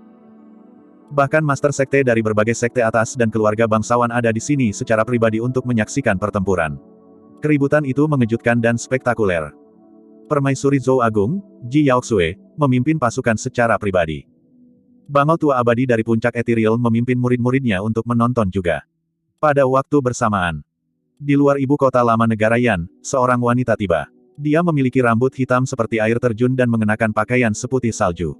Bahkan master sekte dari berbagai sekte atas dan keluarga bangsawan ada di sini secara pribadi untuk menyaksikan pertempuran. Keributan itu mengejutkan dan spektakuler. Permaisuri Zhou Agung, Ji Yaoxue, memimpin pasukan secara pribadi. Bangau tua abadi dari puncak ethereal memimpin murid-muridnya untuk menonton juga. Pada waktu bersamaan, di luar ibu kota lama negara Yan, seorang wanita tiba. Dia memiliki rambut hitam seperti air terjun dan mengenakan pakaian seputih salju.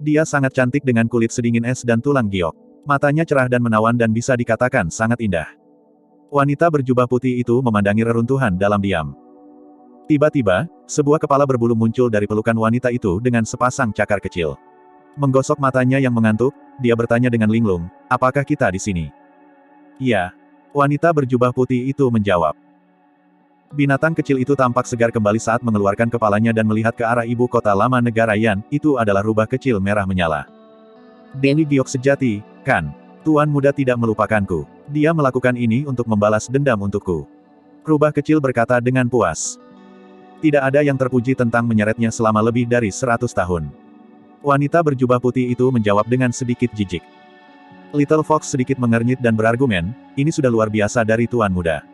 Dia sangat cantik dengan kulit sedingin es dan tulang giok. Matanya cerah dan menawan dan bisa dikatakan sangat indah. Wanita berjubah putih itu memandangi reruntuhan dalam diam. Tiba-tiba, sebuah kepala berbulu muncul dari pelukan wanita itu dengan sepasang cakar kecil. Menggosok matanya yang mengantuk, dia bertanya dengan linglung, apakah kita di sini? Ya. Wanita berjubah putih itu menjawab. Binatang kecil itu tampak segar kembali saat mengeluarkan kepalanya dan melihat ke arah ibu kota lama negara Yan, itu adalah rubah kecil merah menyala. Dewi giok sejati, kan? Tuan muda tidak melupakanku. Dia melakukan ini untuk membalas dendam untukku. Rubah kecil berkata dengan puas. Tidak ada yang terpuji tentang menyeretnya selama lebih dari 100 tahun. Wanita berjubah putih itu menjawab dengan sedikit jijik. Little Fox sedikit mengernyit dan berargumen, ini sudah luar biasa dari Tuan Muda.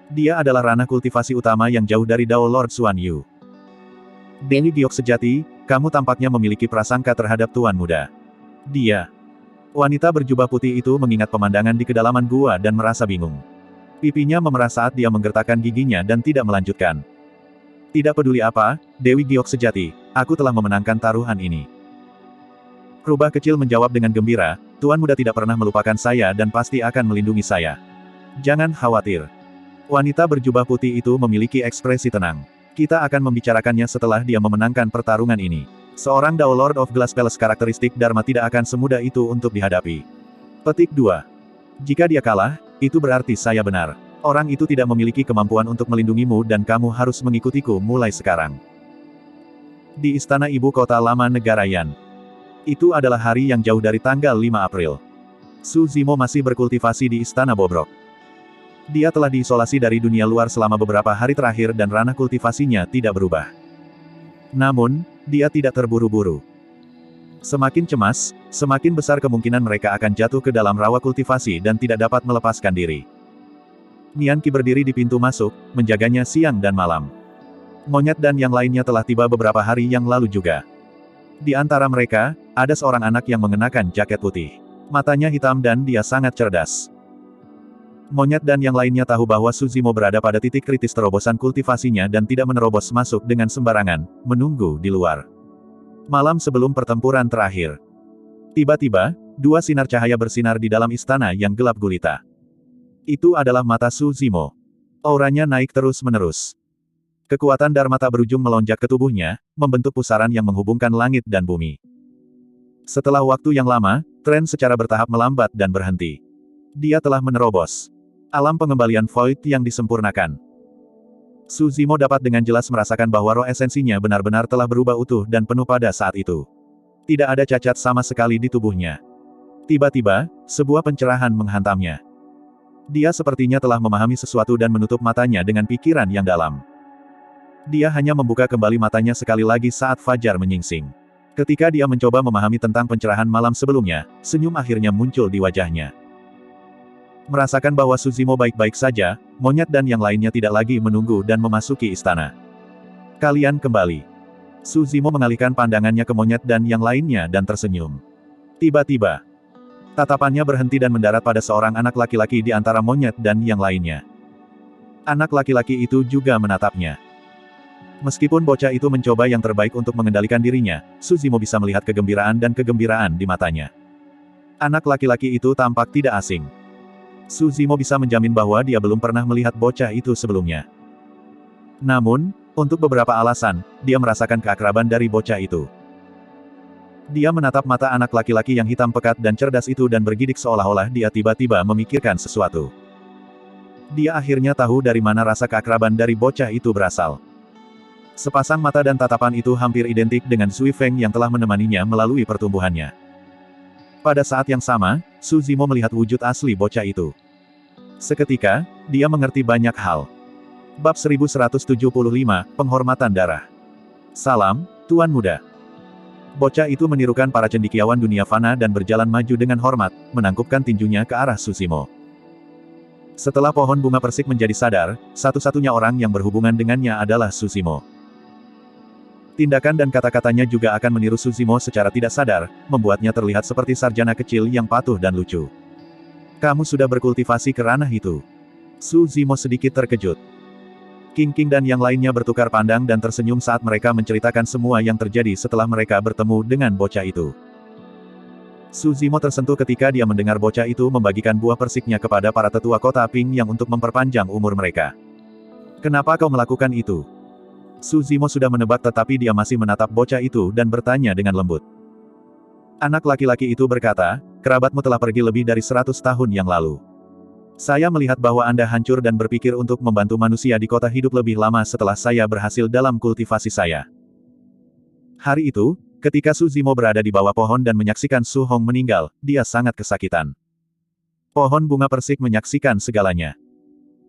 Dia adalah ranah kultivasi utama yang jauh dari Dao Lord Xuan Yu. Dewi giok sejati, kamu tampaknya memiliki prasangka terhadap Tuan Muda. Dia. Wanita berjubah putih itu mengingat pemandangan di kedalaman gua dan merasa bingung. Pipinya memerah saat dia menggertakkan giginya dan tidak melanjutkan. Tidak peduli apa, Dewi giok sejati, aku telah memenangkan taruhan ini. Rubah kecil menjawab dengan gembira, Tuan Muda tidak pernah melupakan saya dan pasti akan melindungi saya. Jangan khawatir. Wanita berjubah putih itu memiliki ekspresi tenang. Kita akan membicarakannya setelah dia memenangkan pertarungan ini. Seorang Dao Lord of Glass Palace karakteristik Dharma tidak akan semudah itu untuk dihadapi. Petik 2. Jika dia kalah, itu berarti saya benar. Orang itu tidak memiliki kemampuan untuk melindungimu dan kamu harus mengikutiku mulai sekarang. Di istana ibu kota lama negara Yan. Itu adalah hari yang jauh dari tanggal 5 April. Su Zimo masih berkultivasi di istana Bobrok. Dia telah diisolasi dari dunia luar selama beberapa hari terakhir dan ranah kultivasinya tidak berubah. Namun, dia tidak terburu-buru. Semakin cemas, semakin besar kemungkinan mereka akan jatuh ke dalam rawa kultivasi dan tidak dapat melepaskan diri. Nian Qi berdiri di pintu masuk, menjaganya siang dan malam. Monyet dan yang lainnya telah tiba beberapa hari yang lalu juga. Di antara mereka, ada seorang anak yang mengenakan jaket putih. Matanya hitam dan dia sangat cerdas. Monyet dan yang lainnya tahu bahwa Su Zimo berada pada titik kritis terobosan kultivasinya dan tidak menerobos masuk dengan sembarangan, menunggu di luar. Malam sebelum pertempuran terakhir. Tiba-tiba, dua sinar cahaya bersinar di dalam istana yang gelap gulita. Itu adalah mata Su Zimo. Auranya naik terus-menerus. Kekuatan Dharma tak berujung melonjak ke tubuhnya, membentuk pusaran yang menghubungkan langit dan bumi. Setelah waktu yang lama, tren secara bertahap melambat dan berhenti. Dia telah menerobos alam pengembalian Void yang disempurnakan. Su Zimo dapat dengan jelas merasakan bahwa roh esensinya benar-benar telah berubah utuh dan penuh pada saat itu. Tidak ada cacat sama sekali di tubuhnya. Tiba-tiba, sebuah pencerahan menghantamnya. Dia sepertinya telah memahami sesuatu dan menutup matanya dengan pikiran yang dalam. Dia hanya membuka kembali matanya sekali lagi saat fajar menyingsing. Ketika dia mencoba memahami tentang pencerahan malam sebelumnya, senyum akhirnya muncul di wajahnya. Merasakan bahwa Su Zimo baik-baik saja, monyet dan yang lainnya tidak lagi menunggu dan memasuki istana. Kalian kembali. Su Zimo mengalihkan pandangannya ke monyet dan yang lainnya dan tersenyum. Tiba-tiba, tatapannya berhenti dan mendarat pada seorang anak laki-laki di antara monyet dan yang lainnya. Anak laki-laki itu juga menatapnya. Meskipun bocah itu mencoba yang terbaik untuk mengendalikan dirinya, Su Zimo bisa melihat kegembiraan dan kegembiraan di matanya. Anak laki-laki itu tampak tidak asing. Su Zimo bisa menjamin bahwa dia belum pernah melihat bocah itu sebelumnya. Namun, untuk beberapa alasan, dia merasakan keakraban dari bocah itu. Dia menatap mata anak laki-laki yang hitam pekat dan cerdas itu dan bergidik seolah-olah dia tiba-tiba memikirkan sesuatu. Dia akhirnya tahu dari mana rasa keakraban dari bocah itu berasal. Sepasang mata dan tatapan itu hampir identik dengan Sui Feng yang telah menemaninya melalui pertumbuhannya. Pada saat yang sama, Su Zimo melihat wujud asli bocah itu. Seketika, dia mengerti banyak hal. Bab 1175, Penghormatan Darah. Salam, Tuan Muda. Bocah itu menirukan para cendekiawan dunia fana dan berjalan maju dengan hormat, menangkupkan tinjunya ke arah Su Zimo. Setelah pohon bunga persik menjadi sadar, satu-satunya orang yang berhubungan dengannya adalah Su Zimo. Tindakan dan kata-katanya juga akan meniru Su Zimo secara tidak sadar, membuatnya terlihat seperti sarjana kecil yang patuh dan lucu. Kamu sudah berkultivasi ke ranah itu. Su Zimo sedikit terkejut. King King dan yang lainnya bertukar pandang dan tersenyum saat mereka menceritakan semua yang terjadi setelah mereka bertemu dengan bocah itu. Su Zimo tersentuh ketika dia mendengar bocah itu membagikan buah persiknya kepada para tetua kota Ping yang untuk memperpanjang umur mereka. Kenapa kau melakukan itu? Su Zimo sudah menebak tetapi dia masih menatap bocah itu dan bertanya dengan lembut. Anak laki-laki itu berkata, kerabatmu telah pergi lebih dari 100 tahun yang lalu. Saya melihat bahwa Anda hancur dan berpikir untuk membantu manusia di kota hidup lebih lama setelah saya berhasil dalam kultivasi saya. Hari itu, ketika Su Zimo berada di bawah pohon dan menyaksikan Su Hong meninggal, dia sangat kesakitan. Pohon bunga persik menyaksikan segalanya.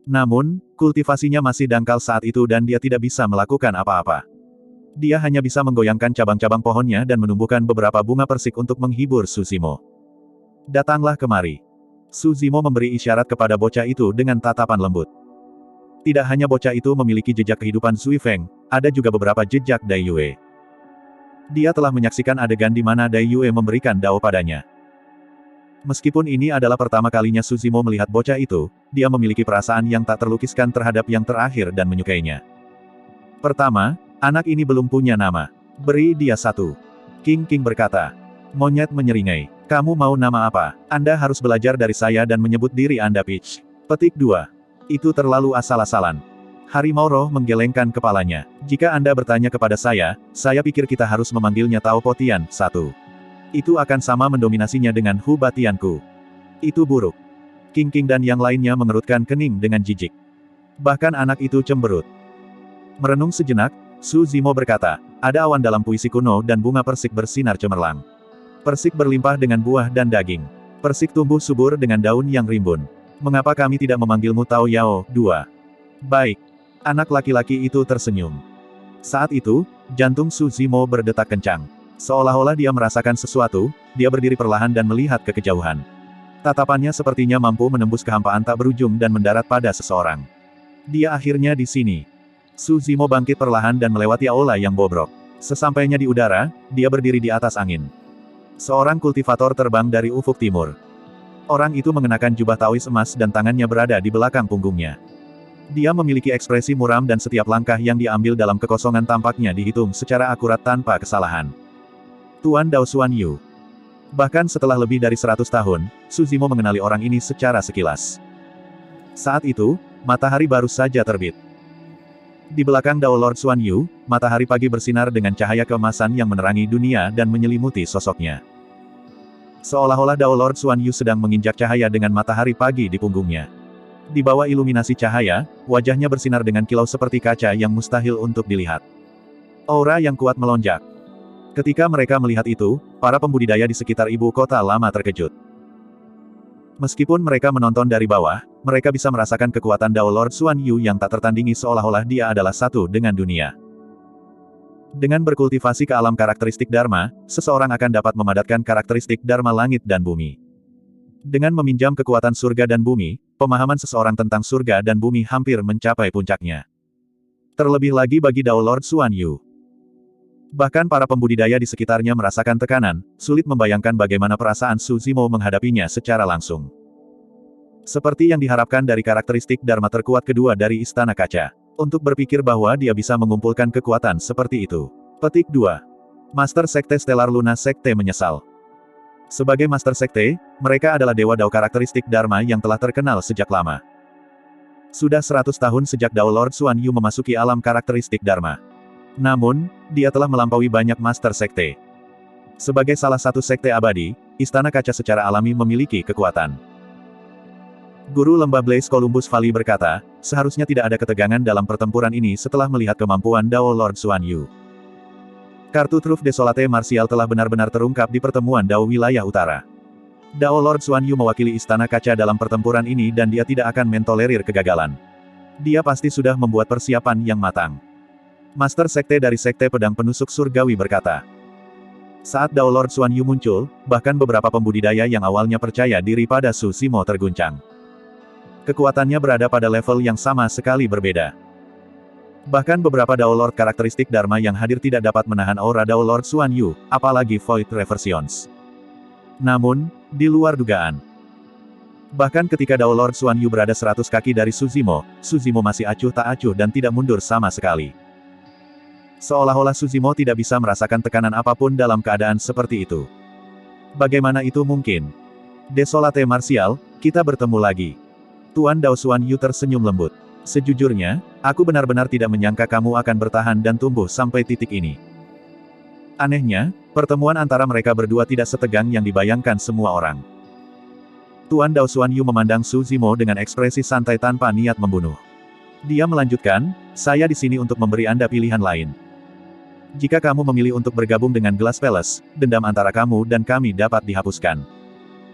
Namun, kultivasinya masih dangkal saat itu dan dia tidak bisa melakukan apa-apa. Dia hanya bisa menggoyangkan cabang-cabang pohonnya dan menumbuhkan beberapa bunga persik untuk menghibur Su Zimo. Datanglah kemari. Su Zimo memberi isyarat kepada bocah itu dengan tatapan lembut. Tidak hanya bocah itu memiliki jejak kehidupan Sui Feng, ada juga beberapa jejak Dai Yue. Dia telah menyaksikan adegan di mana Dai Yue memberikan dao padanya. Meskipun ini adalah pertama kalinya Su Zimo melihat bocah itu, dia memiliki perasaan yang tak terlukiskan terhadap yang terakhir dan menyukainya. Pertama, anak ini belum punya nama. Beri dia satu. King King berkata. Monyet menyeringai. Kamu mau nama apa? Anda harus belajar dari saya dan menyebut diri Anda Peach. Petik 2. Itu terlalu asal-asalan. Harimau roh menggelengkan kepalanya. Jika Anda bertanya kepada saya pikir kita harus memanggilnya Tao Potian, 1. Itu akan sama mendominasinya dengan Hu Batianku. Itu buruk. King King dan yang lainnya mengerutkan kening dengan jijik. Bahkan anak itu cemberut. Merenung sejenak, Su Zimo berkata, ada awan dalam puisi kuno dan bunga persik bersinar cemerlang. Persik berlimpah dengan buah dan daging. Persik tumbuh subur dengan daun yang rimbun. Mengapa kami tidak memanggilmu Tao Yao, 2? Baik. Anak laki-laki itu tersenyum. Saat itu, jantung Su Zimo berdetak kencang. Seolah-olah dia merasakan sesuatu, dia berdiri perlahan dan melihat ke kejauhan. Tatapannya sepertinya mampu menembus kehampaan tak berujung dan mendarat pada seseorang. Dia akhirnya di sini. Su Zimo bangkit perlahan dan melewati aula yang bobrok. Sesampainya di udara, dia berdiri di atas angin. Seorang kultivator terbang dari ufuk timur. Orang itu mengenakan jubah tawis emas dan tangannya berada di belakang punggungnya. Dia memiliki ekspresi muram dan setiap langkah yang diambil dalam kekosongan tampaknya dihitung secara akurat tanpa kesalahan. Tuan Dao Xuan Yu. Bahkan setelah lebih dari 100 tahun, Su Zimo mengenali orang ini secara sekilas. Saat itu, matahari baru saja terbit. Di belakang Dao Lord Xuan Yu, matahari pagi bersinar dengan cahaya keemasan yang menerangi dunia dan menyelimuti sosoknya. Seolah-olah Dao Lord Xuan Yu sedang menginjak cahaya dengan matahari pagi di punggungnya. Di bawah iluminasi cahaya, wajahnya bersinar dengan kilau seperti kaca yang mustahil untuk dilihat. Aura yang kuat melonjak. Ketika mereka melihat itu, para pembudidaya di sekitar ibu kota lama terkejut. Meskipun mereka menonton dari bawah, mereka bisa merasakan kekuatan Dao Lord Xuan Yu yang tak tertandingi seolah-olah dia adalah satu dengan dunia. Dengan berkultivasi ke alam karakteristik Dharma, seseorang akan dapat memadatkan karakteristik Dharma langit dan bumi. Dengan meminjam kekuatan surga dan bumi, pemahaman seseorang tentang surga dan bumi hampir mencapai puncaknya. Terlebih lagi bagi Dao Lord Xuan Yu. Bahkan para pembudidaya di sekitarnya merasakan tekanan, sulit membayangkan bagaimana perasaan Su Zimo menghadapinya secara langsung. Seperti yang diharapkan dari karakteristik Dharma terkuat kedua dari Istana Kaca. Untuk berpikir bahwa dia bisa mengumpulkan kekuatan seperti itu. Petik 2. Master Sekte Stellar Luna Sekte menyesal. Sebagai Master Sekte, mereka adalah Dewa Dao karakteristik Dharma yang telah terkenal sejak lama. Sudah 100 tahun sejak Dao Lord Xuan Yu memasuki alam karakteristik Dharma. Namun, dia telah melampaui banyak Master Sekte. Sebagai salah satu sekte abadi, Istana Kaca secara alami memiliki kekuatan. Guru Lembah Blaze Columbus Valley berkata, seharusnya tidak ada ketegangan dalam pertempuran ini setelah melihat kemampuan Dao Lord Xuan Yu. Kartu truf Desolate Martial telah benar-benar terungkap di pertemuan Dao Wilayah Utara. Dao Lord Xuan Yu mewakili Istana Kaca dalam pertempuran ini dan dia tidak akan mentolerir kegagalan. Dia pasti sudah membuat persiapan yang matang. Master Sekte dari Sekte Pedang Penusuk Surgawi berkata. Saat Dao Lord Xuan Yu muncul, bahkan beberapa pembudidaya yang awalnya percaya diri pada Su Zimo terguncang. Kekuatannya berada pada level yang sama sekali berbeda. Bahkan beberapa Dao Lord karakteristik Dharma yang hadir tidak dapat menahan aura Dao Lord Xuan Yu, apalagi Void Reversions. Namun, di luar dugaan. Bahkan ketika Dao Lord Xuan Yu berada 100 kaki dari Su Zimo masih acuh tak acuh dan tidak mundur sama sekali. Seolah-olah Su Zimo tidak bisa merasakan tekanan apapun dalam keadaan seperti itu. Bagaimana itu mungkin? Desolate Martial, kita bertemu lagi. Tuan Dao Xuan Yu tersenyum lembut. Sejujurnya, aku benar-benar tidak menyangka kamu akan bertahan dan tumbuh sampai titik ini. Anehnya, pertemuan antara mereka berdua tidak setegang yang dibayangkan semua orang. Tuan Dao Xuan Yu memandang Su Zimo dengan ekspresi santai tanpa niat membunuh. Dia melanjutkan, saya di sini untuk memberi Anda pilihan lain. Jika kamu memilih untuk bergabung dengan Glass Palace, dendam antara kamu dan kami dapat dihapuskan.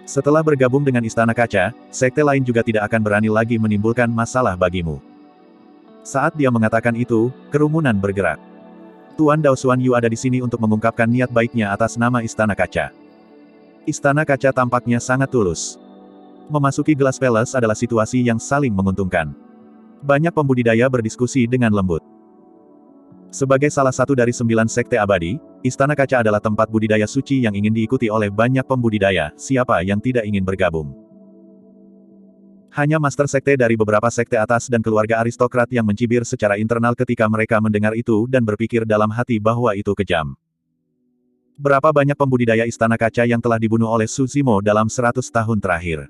Setelah bergabung dengan Istana Kaca, sekte lain juga tidak akan berani lagi menimbulkan masalah bagimu. Saat dia mengatakan itu, kerumunan bergerak. Tuan Dao Xuan Yu ada di sini untuk mengungkapkan niat baiknya atas nama Istana Kaca. Istana Kaca tampaknya sangat tulus. Memasuki Glass Palace adalah situasi yang saling menguntungkan. Banyak pembudidaya berdiskusi dengan lembut. Sebagai salah satu dari 9 sekte abadi, Istana Kaca adalah tempat budidaya suci yang ingin diikuti oleh banyak pembudidaya, siapa yang tidak ingin bergabung. Hanya master sekte dari beberapa sekte atas dan keluarga aristokrat yang mencibir secara internal ketika mereka mendengar itu dan berpikir dalam hati bahwa itu kejam. Berapa banyak pembudidaya Istana Kaca yang telah dibunuh oleh Su Zimo dalam 100 tahun terakhir?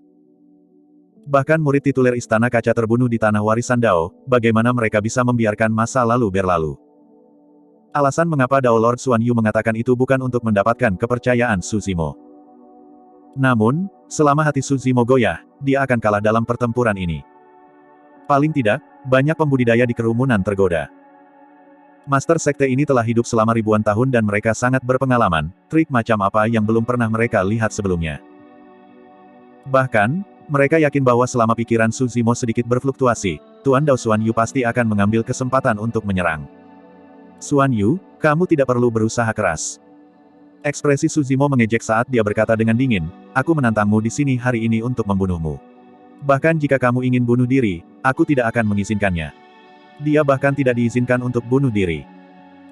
Bahkan murid tituler Istana Kaca terbunuh di tanah warisan Dao, bagaimana mereka bisa membiarkan masa lalu berlalu? Alasan mengapa Dao Lord Xuan Yu mengatakan itu bukan untuk mendapatkan kepercayaan Su Zimo. Namun, selama hati Su Zimo goyah, dia akan kalah dalam pertempuran ini. Paling tidak, banyak pembudidaya di kerumunan tergoda. Master sekte ini telah hidup selama ribuan tahun dan mereka sangat berpengalaman, trik macam apa yang belum pernah mereka lihat sebelumnya. Bahkan, mereka yakin bahwa selama pikiran Su Zimo sedikit berfluktuasi, Tuan Dao Xuan Yu pasti akan mengambil kesempatan untuk menyerang. Xuan Yu, kamu tidak perlu berusaha keras. Ekspresi Su Zimo mengejek saat dia berkata dengan dingin, aku menantangmu di sini hari ini untuk membunuhmu. Bahkan jika kamu ingin bunuh diri, aku tidak akan mengizinkannya. Dia bahkan tidak diizinkan untuk bunuh diri.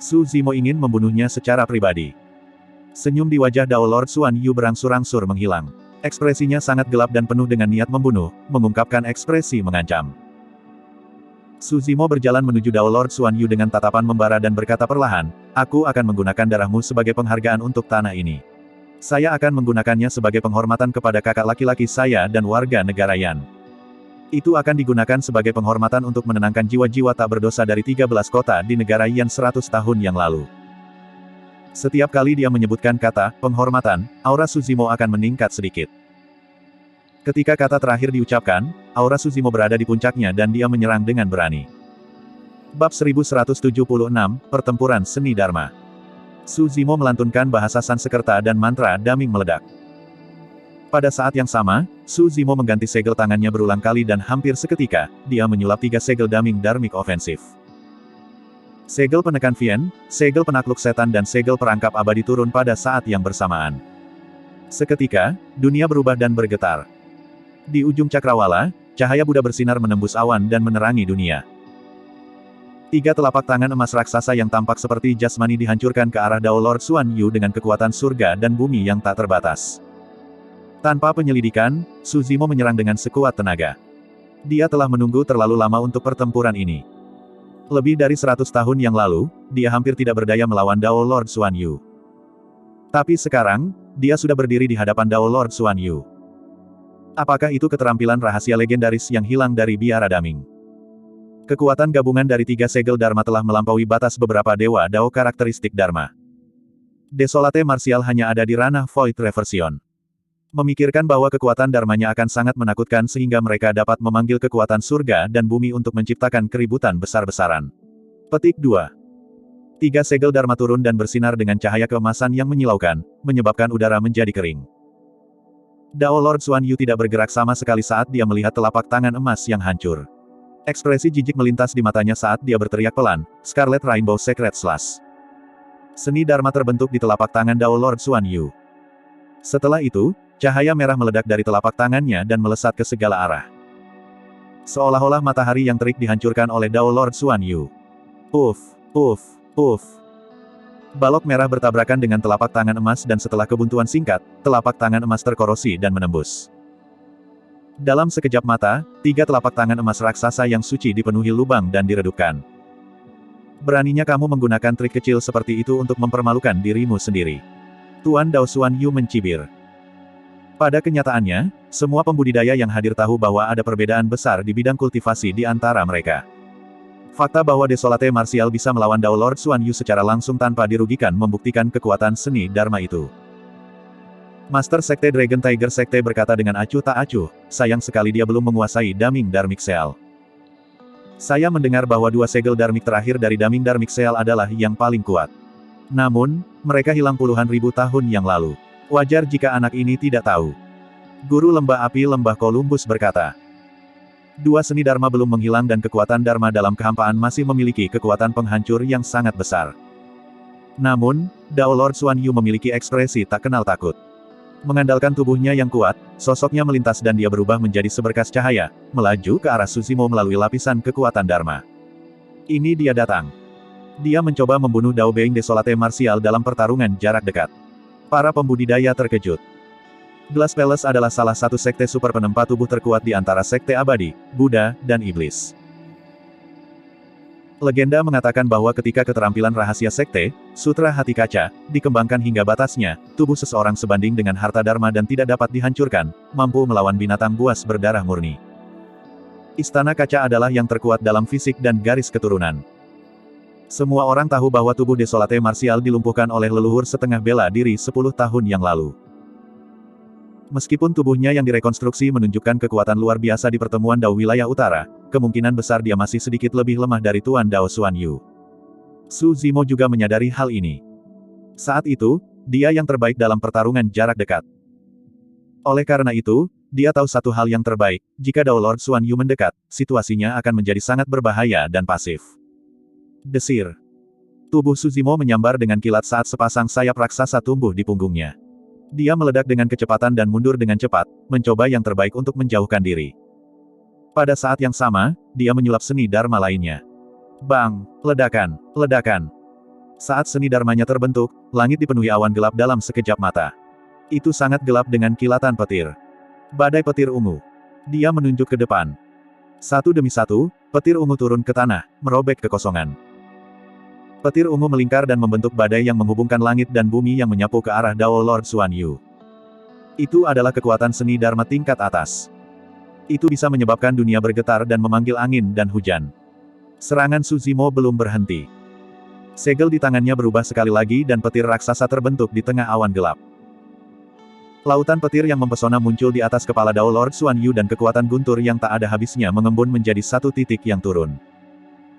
Su Zimo ingin membunuhnya secara pribadi. Senyum di wajah Dao Lord Xuan Yu berangsur-angsur menghilang. Ekspresinya sangat gelap dan penuh dengan niat membunuh, mengungkapkan ekspresi mengancam. Su Zimo berjalan menuju Dao Lord Xuan Yu dengan tatapan membara dan berkata perlahan, aku akan menggunakan darahmu sebagai penghargaan untuk tanah ini. Saya akan menggunakannya sebagai penghormatan kepada kakak laki-laki saya dan warga negara Yan. Itu akan digunakan sebagai penghormatan untuk menenangkan jiwa-jiwa tak berdosa dari 13 kota di negara Yan 100 tahun yang lalu. Setiap kali dia menyebutkan kata penghormatan, aura Su Zimo akan meningkat sedikit. Ketika kata terakhir diucapkan, aura Su Zimo berada di puncaknya dan dia menyerang dengan berani. Bab 1176, Pertempuran Seni Dharma. Su Zimo melantunkan bahasa Sanskerta dan mantra daming meledak. Pada saat yang sama, Su Zimo mengganti segel tangannya berulang kali dan hampir seketika, dia menyulap 3 segel daming dharmic ofensif. Segel penekan Vien, segel penakluk setan dan segel perangkap abadi turun pada saat yang bersamaan. Seketika, dunia berubah dan bergetar. Di ujung cakrawala, cahaya Buddha bersinar menembus awan dan menerangi dunia. 3 telapak tangan emas raksasa yang tampak seperti jasmani dihancurkan ke arah Dao Lord Xuan Yu dengan kekuatan surga dan bumi yang tak terbatas. Tanpa penyelidikan, Su Zimo menyerang dengan sekuat tenaga. Dia telah menunggu terlalu lama untuk pertempuran ini. Lebih dari 100 tahun yang lalu, dia hampir tidak berdaya melawan Dao Lord Xuan Yu. Tapi sekarang, dia sudah berdiri di hadapan Dao Lord Xuan Yu. Apakah itu keterampilan rahasia legendaris yang hilang dari biara daming? Kekuatan gabungan dari 3 segel Dharma telah melampaui batas beberapa dewa Dao karakteristik Dharma. Desolate martial hanya ada di ranah Void Reversion. Memikirkan bahwa kekuatan Dharmanya akan sangat menakutkan sehingga mereka dapat memanggil kekuatan surga dan bumi untuk menciptakan keributan besar-besaran. Petik 2. 3 segel Dharma turun dan bersinar dengan cahaya keemasan yang menyilaukan, menyebabkan udara menjadi kering. Dao Lord Xuan Yu tidak bergerak sama sekali saat dia melihat telapak tangan emas yang hancur. Ekspresi jijik melintas di matanya saat dia berteriak pelan, Scarlet Rainbow Secret Slash. Seni Dharma terbentuk di telapak tangan Dao Lord Xuan Yu. Setelah itu, cahaya merah meledak dari telapak tangannya dan melesat ke segala arah. Seolah-olah matahari yang terik dihancurkan oleh Dao Lord Xuan Yu. Puff, puff, puff. Balok merah bertabrakan dengan telapak tangan emas dan setelah kebuntuan singkat, telapak tangan emas terkorosi dan menembus. Dalam sekejap mata, 3 telapak tangan emas raksasa yang suci dipenuhi lubang dan diredupkan. Beraninya kamu menggunakan trik kecil seperti itu untuk mempermalukan dirimu sendiri. Tuan Dao Xuan Yu mencibir. Pada kenyataannya, semua pembudidaya yang hadir tahu bahwa ada perbedaan besar di bidang kultivasi di antara mereka. Fakta bahwa Desolate Martial bisa melawan Dao Lord Xuan Yu secara langsung tanpa dirugikan membuktikan kekuatan seni Dharma itu. Master Sekte Dragon Tiger Sekte berkata dengan acuh tak acuh, sayang sekali dia belum menguasai Daming Dharmic Seal. Saya mendengar bahwa 2 segel Dharmic terakhir dari Daming Dharmic Seal adalah yang paling kuat. Namun, mereka hilang puluhan ribu tahun yang lalu. Wajar jika anak ini tidak tahu. Guru Lembah Api Lembah Columbus berkata. 2 seni Dharma belum menghilang dan kekuatan Dharma dalam kehampaan masih memiliki kekuatan penghancur yang sangat besar. Namun, Dao Lord Xuan Yu memiliki ekspresi tak kenal takut. Mengandalkan tubuhnya yang kuat, sosoknya melintas dan dia berubah menjadi seberkas cahaya, melaju ke arah Su Zimo melalui lapisan kekuatan Dharma. Ini dia datang. Dia mencoba membunuh Dao Being Desolate Martial dalam pertarungan jarak dekat. Para pembudidaya terkejut. Glass Palace adalah salah satu sekte super penempa tubuh terkuat di antara sekte abadi, Buddha, dan Iblis. Legenda mengatakan bahwa ketika keterampilan rahasia sekte, Sutra Hati Kaca, dikembangkan hingga batasnya, tubuh seseorang sebanding dengan harta Dharma dan tidak dapat dihancurkan, mampu melawan binatang buas berdarah murni. Istana Kaca adalah yang terkuat dalam fisik dan garis keturunan. Semua orang tahu bahwa tubuh Desolate Martial dilumpuhkan oleh leluhur setengah bela diri 10 tahun yang lalu. Meskipun tubuhnya yang direkonstruksi menunjukkan kekuatan luar biasa di pertemuan Dao wilayah utara, kemungkinan besar dia masih sedikit lebih lemah dari Tuan Dao Xuan Yu. Su Zimo juga menyadari hal ini. Saat itu, dia yang terbaik dalam pertarungan jarak dekat. Oleh karena itu, dia tahu satu hal yang terbaik, jika Dao Lord Xuan Yu mendekat, situasinya akan menjadi sangat berbahaya dan pasif. Desir. Tubuh Su Zimo menyambar dengan kilat saat sepasang sayap raksasa tumbuh di punggungnya. Dia meledak dengan kecepatan dan mundur dengan cepat, mencoba yang terbaik untuk menjauhkan diri. Pada saat yang sama, dia menyulap seni dharma lainnya. Bang! Ledakan! Ledakan! Saat seni dharmanya terbentuk, langit dipenuhi awan gelap dalam sekejap mata. Itu sangat gelap dengan kilatan petir. Badai petir ungu. Dia menunjuk ke depan. Satu demi satu, petir ungu turun ke tanah, merobek kekosongan. Petir ungu melingkar dan membentuk badai yang menghubungkan langit dan bumi yang menyapu ke arah Dao Lord Xuan Yu. Itu adalah kekuatan seni dharma tingkat atas. Itu bisa menyebabkan dunia bergetar dan memanggil angin dan hujan. Serangan Su Zimo belum berhenti. Segel di tangannya berubah sekali lagi dan petir raksasa terbentuk di tengah awan gelap. Lautan petir yang mempesona muncul di atas kepala Dao Lord Xuan Yu dan kekuatan guntur yang tak ada habisnya mengembun menjadi satu titik yang turun.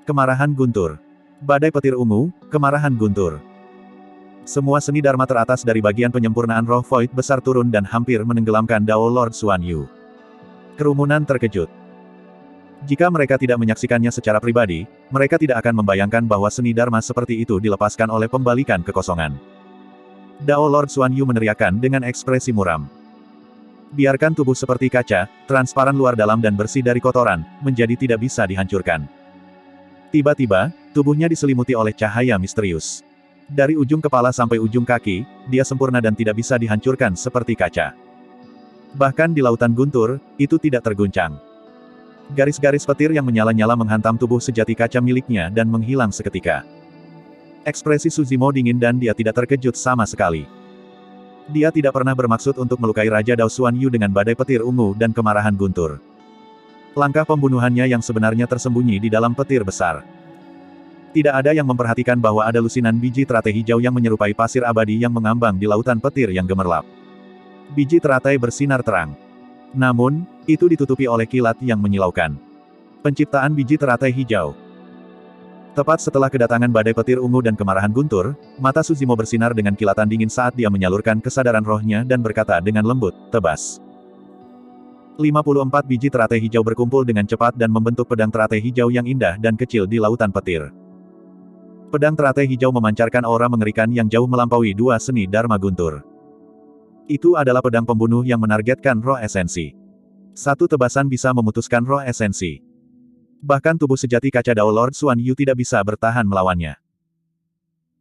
Kemarahan guntur. Badai petir ungu, kemarahan guntur. Semua seni dharma teratas dari bagian penyempurnaan roh void besar turun dan hampir menenggelamkan Dao Lord Xuan Yu. Kerumunan terkejut. Jika mereka tidak menyaksikannya secara pribadi, mereka tidak akan membayangkan bahwa seni dharma seperti itu dilepaskan oleh pembalikan kekosongan. Dao Lord Xuan Yu meneriakkan dengan ekspresi muram. Biarkan tubuh seperti kaca, transparan luar dalam dan bersih dari kotoran, menjadi tidak bisa dihancurkan. Tiba-tiba, tubuhnya diselimuti oleh cahaya misterius. Dari ujung kepala sampai ujung kaki, dia sempurna dan tidak bisa dihancurkan seperti kaca. Bahkan di lautan guntur, itu tidak terguncang. Garis-garis petir yang menyala-nyala menghantam tubuh sejati kaca miliknya dan menghilang seketika. Ekspresi Su Zimo dingin dan dia tidak terkejut sama sekali. Dia tidak pernah bermaksud untuk melukai Raja Dao Xuan Yu dengan badai petir ungu dan kemarahan guntur. Langkah pembunuhannya yang sebenarnya tersembunyi di dalam petir besar. Tidak ada yang memperhatikan bahwa ada lusinan biji teratai hijau yang menyerupai pasir abadi yang mengambang di lautan petir yang gemerlap. Biji teratai bersinar terang. Namun, itu ditutupi oleh kilat yang menyilaukan. Penciptaan biji teratai hijau. Tepat setelah kedatangan badai petir ungu dan kemarahan guntur, mata Su Zimo bersinar dengan kilatan dingin saat dia menyalurkan kesadaran rohnya dan berkata dengan lembut, tebas. 54 biji teratai hijau berkumpul dengan cepat dan membentuk pedang teratai hijau yang indah dan kecil di lautan petir. Pedang teratai hijau memancarkan aura mengerikan yang jauh melampaui dua seni dharma guntur. Itu adalah pedang pembunuh yang menargetkan roh esensi. Satu tebasan bisa memutuskan roh esensi. Bahkan tubuh sejati kaca Dao Lord Xuan Yu tidak bisa bertahan melawannya.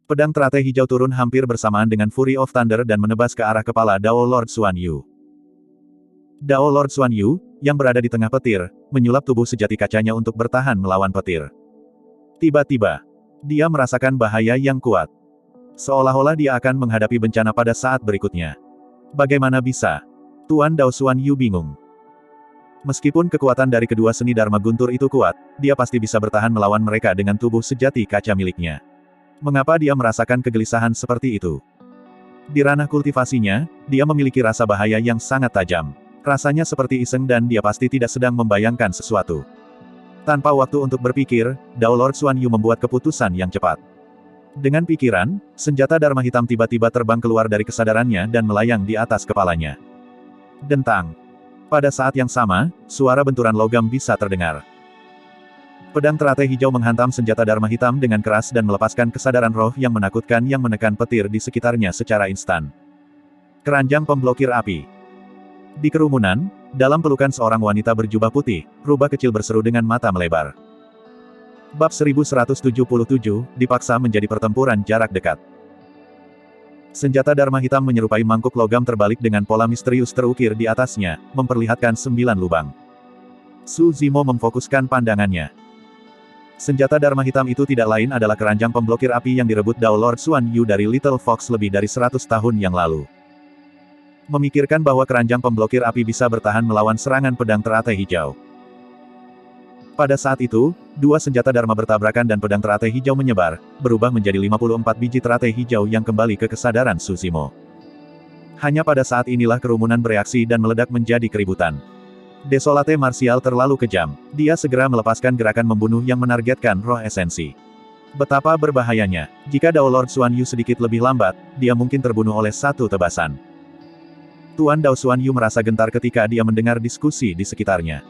Pedang teratai hijau turun hampir bersamaan dengan Fury of Thunder dan menebas ke arah kepala Dao Lord Xuan Yu. Dao Lord Xuan Yu, yang berada di tengah petir, menyulap tubuh sejati kacanya untuk bertahan melawan petir. Tiba-tiba, dia merasakan bahaya yang kuat. Seolah-olah dia akan menghadapi bencana pada saat berikutnya. Bagaimana bisa? Tuan Dao Xuan Yu bingung. Meskipun kekuatan dari kedua seni dharma guntur itu kuat, dia pasti bisa bertahan melawan mereka dengan tubuh sejati kaca miliknya. Mengapa dia merasakan kegelisahan seperti itu? Di ranah kultivasinya, dia memiliki rasa bahaya yang sangat tajam. Rasanya seperti iseng dan dia pasti tidak sedang membayangkan sesuatu. Tanpa waktu untuk berpikir, Dao Lord Xuan Yu membuat keputusan yang cepat. Dengan pikiran, senjata dharma hitam tiba-tiba terbang keluar dari kesadarannya dan melayang di atas kepalanya. Dentang. Pada saat yang sama, suara benturan logam bisa terdengar. Pedang teratai hijau menghantam senjata dharma hitam dengan keras dan melepaskan kesadaran roh yang menakutkan yang menekan petir di sekitarnya secara instan. Keranjang pemblokir api. Di kerumunan, dalam pelukan seorang wanita berjubah putih, rubah kecil berseru dengan mata melebar. Bab 1177, dipaksa menjadi pertempuran jarak dekat. Senjata dharma hitam menyerupai mangkuk logam terbalik dengan pola misterius terukir di atasnya, memperlihatkan 9 lubang. Su Zimo memfokuskan pandangannya. Senjata dharma hitam itu tidak lain adalah keranjang pemblokir api yang direbut Dao Lord Xuan Yu dari Little Fox lebih dari 100 tahun yang lalu. Memikirkan bahwa keranjang pemblokir api bisa bertahan melawan serangan pedang teratai hijau. Pada saat itu, dua senjata dharma bertabrakan dan pedang teratai hijau menyebar, berubah menjadi 54 biji teratai hijau yang kembali ke kesadaran Su Zimo. Hanya pada saat inilah kerumunan bereaksi dan meledak menjadi keributan. Desolate marsial terlalu kejam. Dia segera melepaskan gerakan membunuh yang menargetkan roh esensi. Betapa berbahayanya. Jika Dao Lord Xuan Yu sedikit lebih lambat, dia mungkin terbunuh oleh satu tebasan. Tuan Dao Xuan Yu merasa gentar ketika dia mendengar diskusi di sekitarnya.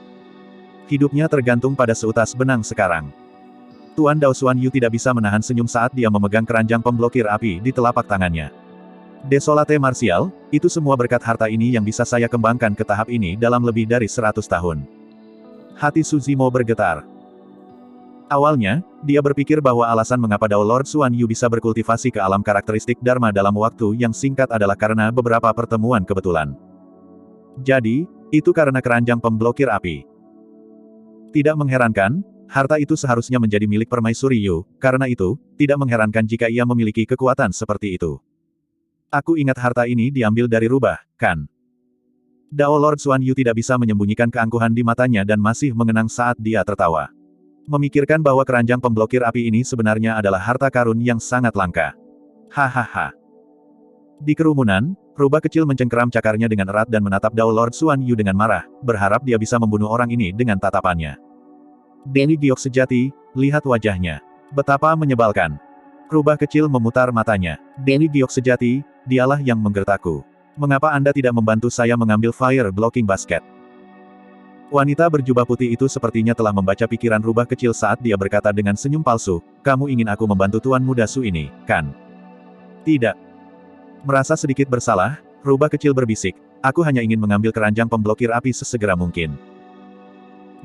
Hidupnya tergantung pada seutas benang sekarang. Tuan Dao Xuan Yu tidak bisa menahan senyum saat dia memegang keranjang pemblokir api di telapak tangannya. Desolate marsial, itu semua berkat harta ini yang bisa saya kembangkan ke tahap ini dalam lebih dari 100 tahun. Hati Su Zimo bergetar. Awalnya, dia berpikir bahwa alasan mengapa Dao Lord Xuan Yu bisa berkultivasi ke alam karakteristik Dharma dalam waktu yang singkat adalah karena beberapa pertemuan kebetulan. Jadi, itu karena keranjang pemblokir api. Tidak mengherankan, harta itu seharusnya menjadi milik Permaisuri Yu, karena itu, tidak mengherankan jika ia memiliki kekuatan seperti itu. Aku ingat harta ini diambil dari rubah, kan? Dao Lord Xuan Yu tidak bisa menyembunyikan keangkuhan di matanya dan masih mengenang saat dia tertawa. Memikirkan bahwa keranjang pemblokir api ini sebenarnya adalah harta karun yang sangat langka. Hahaha. Di kerumunan, rubah kecil mencengkeram cakarnya dengan erat dan menatap Dao Lord Xuan Yu dengan marah, berharap dia bisa membunuh orang ini dengan tatapannya. Deni giok sejati, lihat wajahnya. Betapa menyebalkan. Rubah kecil memutar matanya. Deni giok sejati, dialah yang menggertakku. Mengapa Anda tidak membantu saya mengambil fire blocking basket? Wanita berjubah putih itu sepertinya telah membaca pikiran rubah kecil saat dia berkata dengan senyum palsu, kamu ingin aku membantu Tuan Muda Su ini, kan? Tidak. Merasa sedikit bersalah, rubah kecil berbisik, aku hanya ingin mengambil keranjang pemblokir api sesegera mungkin.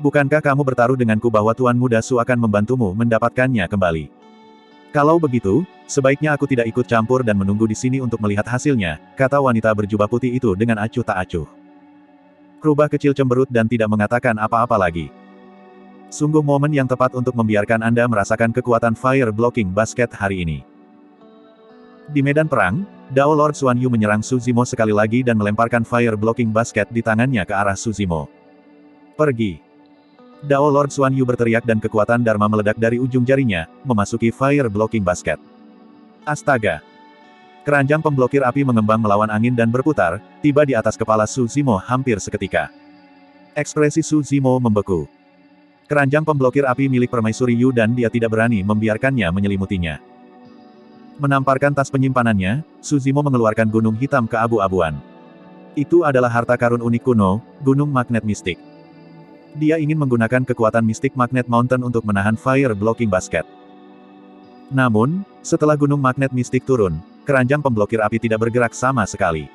Bukankah kamu bertaruh denganku bahwa Tuan Muda Su akan membantumu mendapatkannya kembali? Kalau begitu, sebaiknya aku tidak ikut campur dan menunggu di sini untuk melihat hasilnya, kata wanita berjubah putih itu dengan acuh tak acuh. Rubah kecil cemberut dan tidak mengatakan apa-apa lagi. Sungguh momen yang tepat untuk membiarkan Anda merasakan kekuatan fire blocking basket hari ini. Di medan perang, Dao Lord Xuan Yu menyerang Su Zimo sekali lagi dan melemparkan fire blocking basket di tangannya ke arah Su Zimo. Pergi. Dao Lord Xuan Yu berteriak dan kekuatan Dharma meledak dari ujung jarinya, memasuki fire blocking basket. Astaga! Keranjang pemblokir api mengembang melawan angin dan berputar, tiba di atas kepala Su Zimo hampir seketika. Ekspresi Su Zimo membeku. Keranjang pemblokir api milik Permaisuri Yu dan dia tidak berani membiarkannya menyelimutinya. Menamparkan tas penyimpanannya, Su Zimo mengeluarkan gunung hitam keabu-abuan. Itu adalah harta karun unik kuno, Gunung Magnet Mistik. Dia ingin menggunakan kekuatan mistik Magnet Mountain untuk menahan fire blocking basket. Namun, setelah gunung magnet mistik turun, keranjang pemblokir api tidak bergerak sama sekali.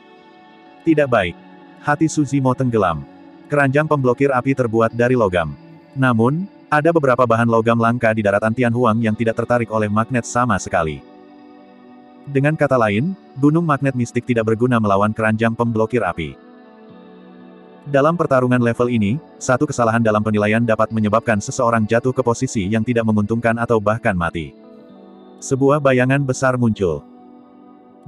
Tidak baik. Hati Su Zimo tenggelam. Keranjang pemblokir api terbuat dari logam. Namun, ada beberapa bahan logam langka di daratan Tianhuang yang tidak tertarik oleh magnet sama sekali. Dengan kata lain, gunung magnet mistik tidak berguna melawan keranjang pemblokir api. Dalam pertarungan level ini, satu kesalahan dalam penilaian dapat menyebabkan seseorang jatuh ke posisi yang tidak menguntungkan atau bahkan mati. Sebuah bayangan besar muncul.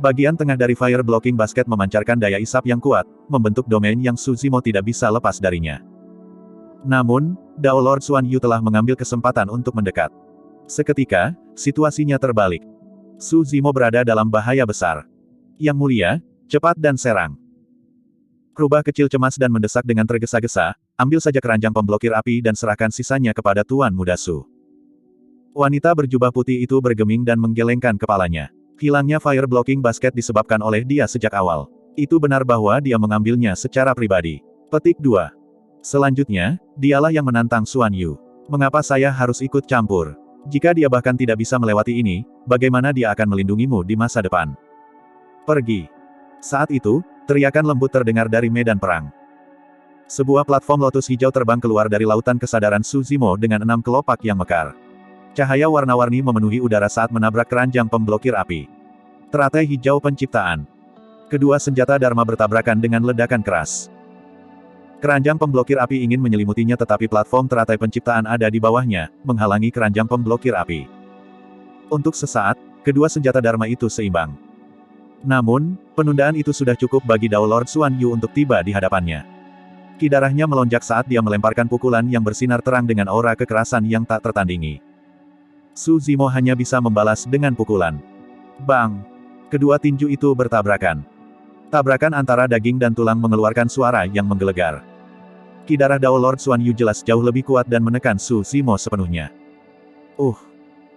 Bagian tengah dari fire blocking basket memancarkan daya isap yang kuat, membentuk domain yang Su Zimo tidak bisa lepas darinya. Namun, Dao Lord Xuan Yu telah mengambil kesempatan untuk mendekat. Seketika, situasinya terbalik. Su Zimo berada dalam bahaya besar. Yang mulia, cepat dan serang. Rubah kecil cemas dan mendesak dengan tergesa-gesa, ambil saja keranjang pemblokir api dan serahkan sisanya kepada Tuan Muda Su. Wanita berjubah putih itu bergeming dan menggelengkan kepalanya. Hilangnya fire blocking basket disebabkan oleh dia sejak awal. Itu benar bahwa dia mengambilnya secara pribadi. Petik 2. Selanjutnya, dialah yang menantang Xuan Yu. Mengapa saya harus ikut campur? Jika dia bahkan tidak bisa melewati ini, bagaimana dia akan melindungimu di masa depan? Pergi. Saat itu, teriakan lembut terdengar dari medan perang. Sebuah platform lotus hijau terbang keluar dari lautan kesadaran Su Zimo dengan 6 kelopak yang mekar. Cahaya warna-warni memenuhi udara saat menabrak keranjang pemblokir api. Teratai hijau penciptaan. Kedua senjata Dharma bertabrakan dengan ledakan keras. Keranjang pemblokir api ingin menyelimutinya tetapi platform teratai penciptaan ada di bawahnya, menghalangi keranjang pemblokir api. Untuk sesaat, kedua senjata Dharma itu seimbang. Namun, penundaan itu sudah cukup bagi Dao Lord Xuan Yu untuk tiba di hadapannya. Ki darahnya melonjak saat dia melemparkan pukulan yang bersinar terang dengan aura kekerasan yang tak tertandingi. Su Zimo hanya bisa membalas dengan pukulan. Bang! Kedua tinju itu bertabrakan. Tabrakan antara daging dan tulang mengeluarkan suara yang menggelegar. Ki darah Dao Lord Xuan Yu jelas jauh lebih kuat dan menekan Su Zimo sepenuhnya.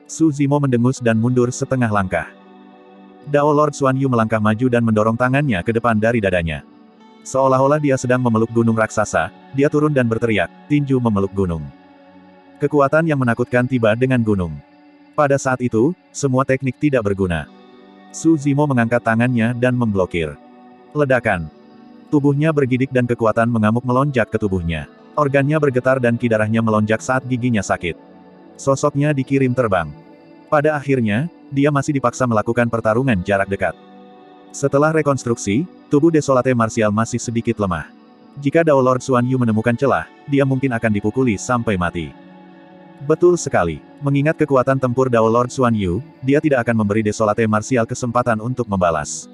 Su Zimo mendengus dan mundur setengah langkah. Dao Lord Xuan Yu melangkah maju dan mendorong tangannya ke depan dari dadanya. Seolah-olah dia sedang memeluk gunung raksasa, dia turun dan berteriak, tinju memeluk gunung. Kekuatan yang menakutkan tiba dengan gunung. Pada saat itu, semua teknik tidak berguna. Su Zimo mengangkat tangannya dan memblokir. Ledakan. Tubuhnya bergidik dan kekuatan mengamuk melonjak ke tubuhnya. Organnya bergetar dan ki darahnya melonjak saat giginya sakit. Sosoknya dikirim terbang. Pada akhirnya, dia masih dipaksa melakukan pertarungan jarak dekat. Setelah rekonstruksi, tubuh Desolate Martial masih sedikit lemah. Jika Dao Lord Xuan Yu menemukan celah, dia mungkin akan dipukuli sampai mati. Betul sekali. Mengingat kekuatan tempur Dao Lord Xuan Yu, dia tidak akan memberi Desolate Martial kesempatan untuk membalas.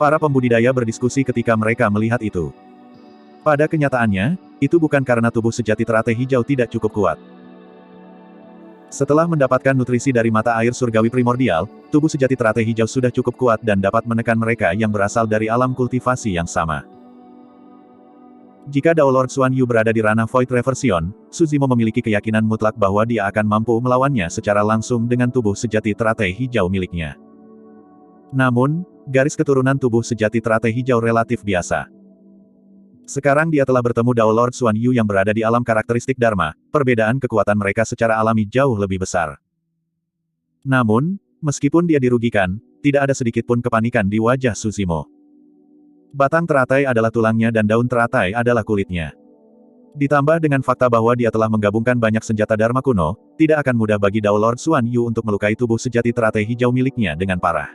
Para pembudidaya berdiskusi ketika mereka melihat itu. Pada kenyataannya, itu bukan karena tubuh sejati teratai hijau tidak cukup kuat. Setelah mendapatkan nutrisi dari mata air surgawi primordial, tubuh sejati teratai hijau sudah cukup kuat dan dapat menekan mereka yang berasal dari alam kultivasi yang sama. Jika Dao Lord Xuan Yu berada di ranah Void Reversion, Su Zimo memiliki keyakinan mutlak bahwa dia akan mampu melawannya secara langsung dengan tubuh sejati teratai hijau miliknya. Namun, garis keturunan tubuh sejati teratai hijau relatif biasa. Sekarang dia telah bertemu Dao Lord Xuan Yu yang berada di alam karakteristik Dharma, perbedaan kekuatan mereka secara alami jauh lebih besar. Namun, meskipun dia dirugikan, tidak ada sedikit pun kepanikan di wajah Su Zimo. Batang teratai adalah tulangnya dan daun teratai adalah kulitnya. Ditambah dengan fakta bahwa dia telah menggabungkan banyak senjata Dharma kuno, tidak akan mudah bagi Dao Lord Xuan Yu untuk melukai tubuh sejati teratai hijau miliknya dengan parah.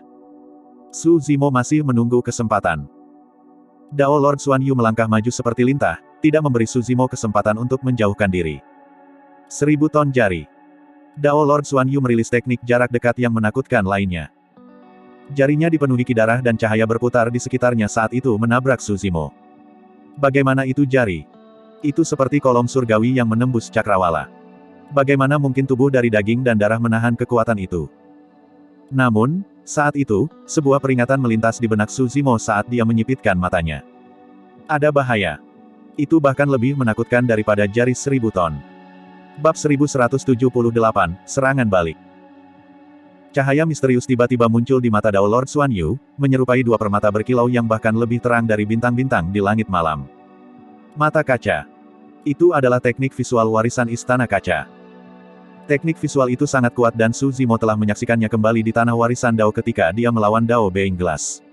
Su Zimo masih menunggu kesempatan. Dao Lord Xuan Yu melangkah maju seperti lintah, tidak memberi Su Zimo kesempatan untuk menjauhkan diri. 1000 ton jari. Dao Lord Xuan Yu merilis teknik jarak dekat yang menakutkan lainnya. Jarinya dipenuhi ki darah dan cahaya berputar di sekitarnya saat itu menabrak Su Zimo. Bagaimana itu jari? Itu seperti kolom surgawi yang menembus cakrawala. Bagaimana mungkin tubuh dari daging dan darah menahan kekuatan itu? Namun, saat itu, sebuah peringatan melintas di benak Su Zimo saat dia menyipitkan matanya. Ada bahaya. Itu bahkan lebih menakutkan daripada jari 1000 ton. Bab 1178, Serangan Balik. Cahaya misterius tiba-tiba muncul di mata Dao Lord Xuan Yu, menyerupai dua permata berkilau yang bahkan lebih terang dari bintang-bintang di langit malam. Mata kaca. Itu adalah teknik visual warisan Istana Kaca. Teknik visual itu sangat kuat dan Su Zimo telah menyaksikannya kembali di tanah warisan Dao ketika dia melawan Dao Being Glass.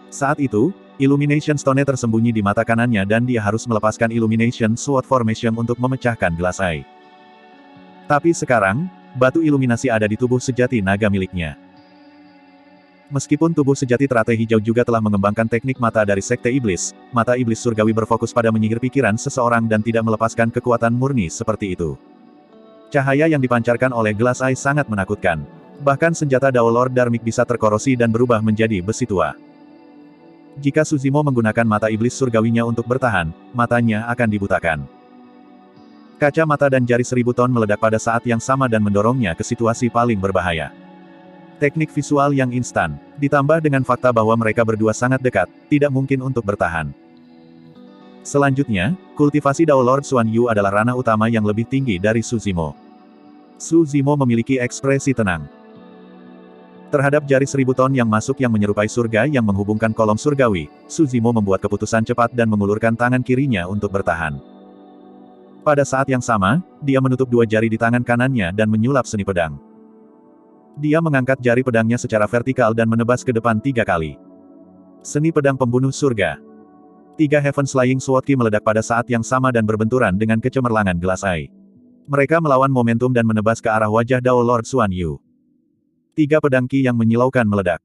Saat itu, Illumination Stone tersembunyi di mata kanannya dan dia harus melepaskan Illumination Sword Formation untuk memecahkan Glass Eye. Tapi sekarang, batu iluminasi ada di tubuh sejati naga miliknya. Meskipun tubuh sejati teratai hijau juga telah mengembangkan teknik mata dari Sekte Iblis, mata iblis surgawi berfokus pada menyihir pikiran seseorang dan tidak melepaskan kekuatan murni seperti itu. Cahaya yang dipancarkan oleh Glass Eye sangat menakutkan. Bahkan senjata Dao Lord Dharmic bisa terkorosi dan berubah menjadi besi tua. Jika Su Zimo menggunakan mata iblis surgawinya untuk bertahan, matanya akan dibutakan. Kaca mata dan jari 1000 ton meledak pada saat yang sama dan mendorongnya ke situasi paling berbahaya. Teknik visual yang instan, ditambah dengan fakta bahwa mereka berdua sangat dekat, tidak mungkin untuk bertahan. Selanjutnya, kultivasi Dao Lord Xuan Yu adalah ranah utama yang lebih tinggi dari Su Zimo. Su Zimo memiliki ekspresi tenang. Terhadap jari 1000 ton yang masuk yang menyerupai surga yang menghubungkan kolom surgawi, Su Zimo membuat keputusan cepat dan mengulurkan tangan kirinya untuk bertahan. Pada saat yang sama, dia menutup dua jari di tangan kanannya dan menyulap seni pedang. Dia mengangkat jari pedangnya secara vertikal dan menebas ke depan 3 kali. Seni pedang pembunuh surga. 3 Heaven Slaying Sword Ki meledak pada saat yang sama dan berbenturan dengan kecemerlangan Glass Eye. Mereka melawan momentum dan menebas ke arah wajah Dao Lord Xuan Yu. 3 pedang Ki yang menyilaukan meledak.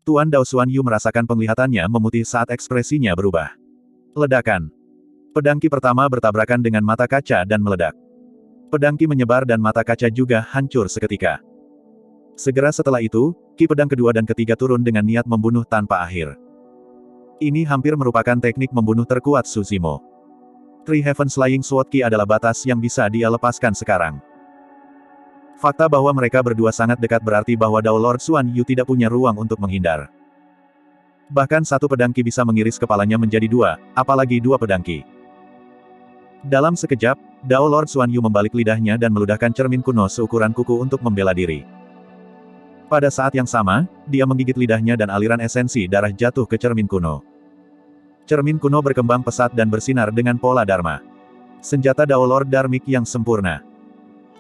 Tuan Dao Xuan Yu merasakan penglihatannya memutih saat ekspresinya berubah. Ledakan. Pedang Ki pertama bertabrakan dengan mata kaca dan meledak. Pedang Ki menyebar dan mata kaca juga hancur seketika. Segera setelah itu, Ki pedang kedua dan ketiga turun dengan niat membunuh tanpa akhir. Ini hampir merupakan teknik membunuh terkuat Su Zimo. 3 Heaven Slaying Sword Ki adalah batas yang bisa dia lepaskan sekarang. Fakta bahwa mereka berdua sangat dekat berarti bahwa Dao Lord Xuan Yu tidak punya ruang untuk menghindar. Bahkan satu pedang Qi bisa mengiris kepalanya menjadi dua, apalagi dua pedang Qi. Dalam sekejap, Dao Lord Xuan Yu membalik lidahnya dan meludahkan cermin kuno seukuran kuku untuk membela diri. Pada saat yang sama, dia menggigit lidahnya dan aliran esensi darah jatuh ke cermin kuno. Cermin kuno berkembang pesat dan bersinar dengan pola Dharma. Senjata Dao Lord Dharmic yang sempurna.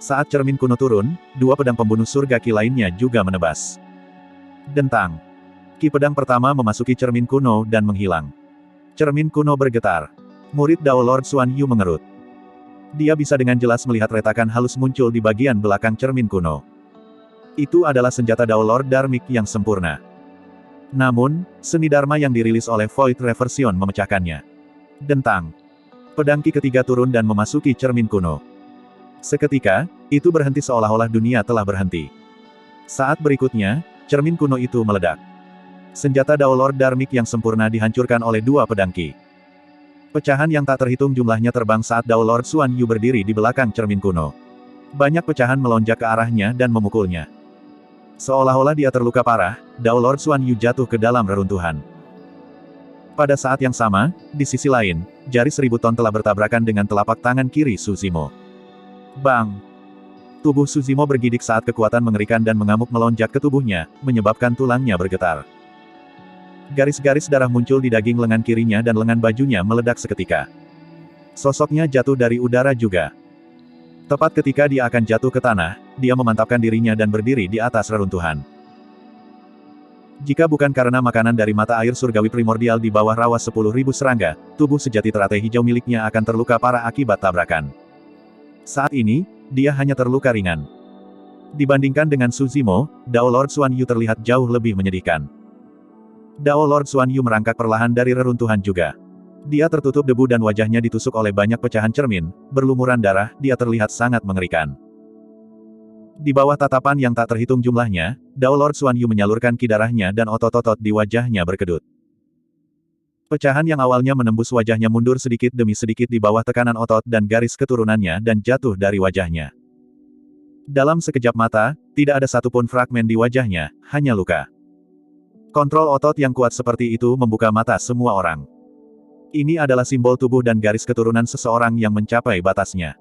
Saat cermin kuno turun, dua pedang pembunuh surga Qi lainnya juga menebas. Dentang. Qi pedang pertama memasuki cermin kuno dan menghilang. Cermin kuno bergetar. Murid Dao Lord Xuan Yu mengerut. Dia bisa dengan jelas melihat retakan halus muncul di bagian belakang cermin kuno. Itu adalah senjata Dao Lord Dharmic yang sempurna. Namun, seni Dharma yang dirilis oleh Void Reversion memecahkannya. Dentang. Pedang Qi ketiga turun dan memasuki cermin kuno. Seketika, itu berhenti seolah-olah dunia telah berhenti. Saat berikutnya, cermin kuno itu meledak. Senjata Dao Lord Dharmic yang sempurna dihancurkan oleh dua pedang Qi. Pecahan yang tak terhitung jumlahnya terbang saat Dao Lord Xuan Yu berdiri di belakang cermin kuno. Banyak pecahan melonjak ke arahnya dan memukulnya. Seolah-olah dia terluka parah, Dao Lord Xuan Yu jatuh ke dalam reruntuhan. Pada saat yang sama, di sisi lain, jari 1000 ton telah bertabrakan dengan telapak tangan kiri Su Zimo. Bang! Tubuh Su Zimo bergidik saat kekuatan mengerikan dan mengamuk melonjak ke tubuhnya, menyebabkan tulangnya bergetar. Garis-garis darah muncul di daging lengan kirinya dan lengan bajunya meledak seketika. Sosoknya jatuh dari udara juga. Tepat ketika dia akan jatuh ke tanah, dia memantapkan dirinya dan berdiri di atas reruntuhan. Jika bukan karena makanan dari mata air surgawi primordial di bawah rawa 10.000 serangga, tubuh sejati teratai hijau miliknya akan terluka parah akibat tabrakan. Saat ini, dia hanya terluka ringan. Dibandingkan dengan Su Zimo, Dao Lord Xuan Yu terlihat jauh lebih menyedihkan. Dao Lord Xuan Yu merangkak perlahan dari reruntuhan juga. Dia tertutup debu dan wajahnya ditusuk oleh banyak pecahan cermin, berlumuran darah, dia terlihat sangat mengerikan. Di bawah tatapan yang tak terhitung jumlahnya, Dao Lord Xuan Yu menyalurkan ki darahnya dan otot-otot di wajahnya berkedut. Pecahan yang awalnya menembus wajahnya mundur sedikit demi sedikit di bawah tekanan otot dan garis keturunannya dan jatuh dari wajahnya. Dalam sekejap mata, tidak ada satupun fragmen di wajahnya, hanya luka. Kontrol otot yang kuat seperti itu membuka mata semua orang. Ini adalah simbol tubuh dan garis keturunan seseorang yang mencapai batasnya.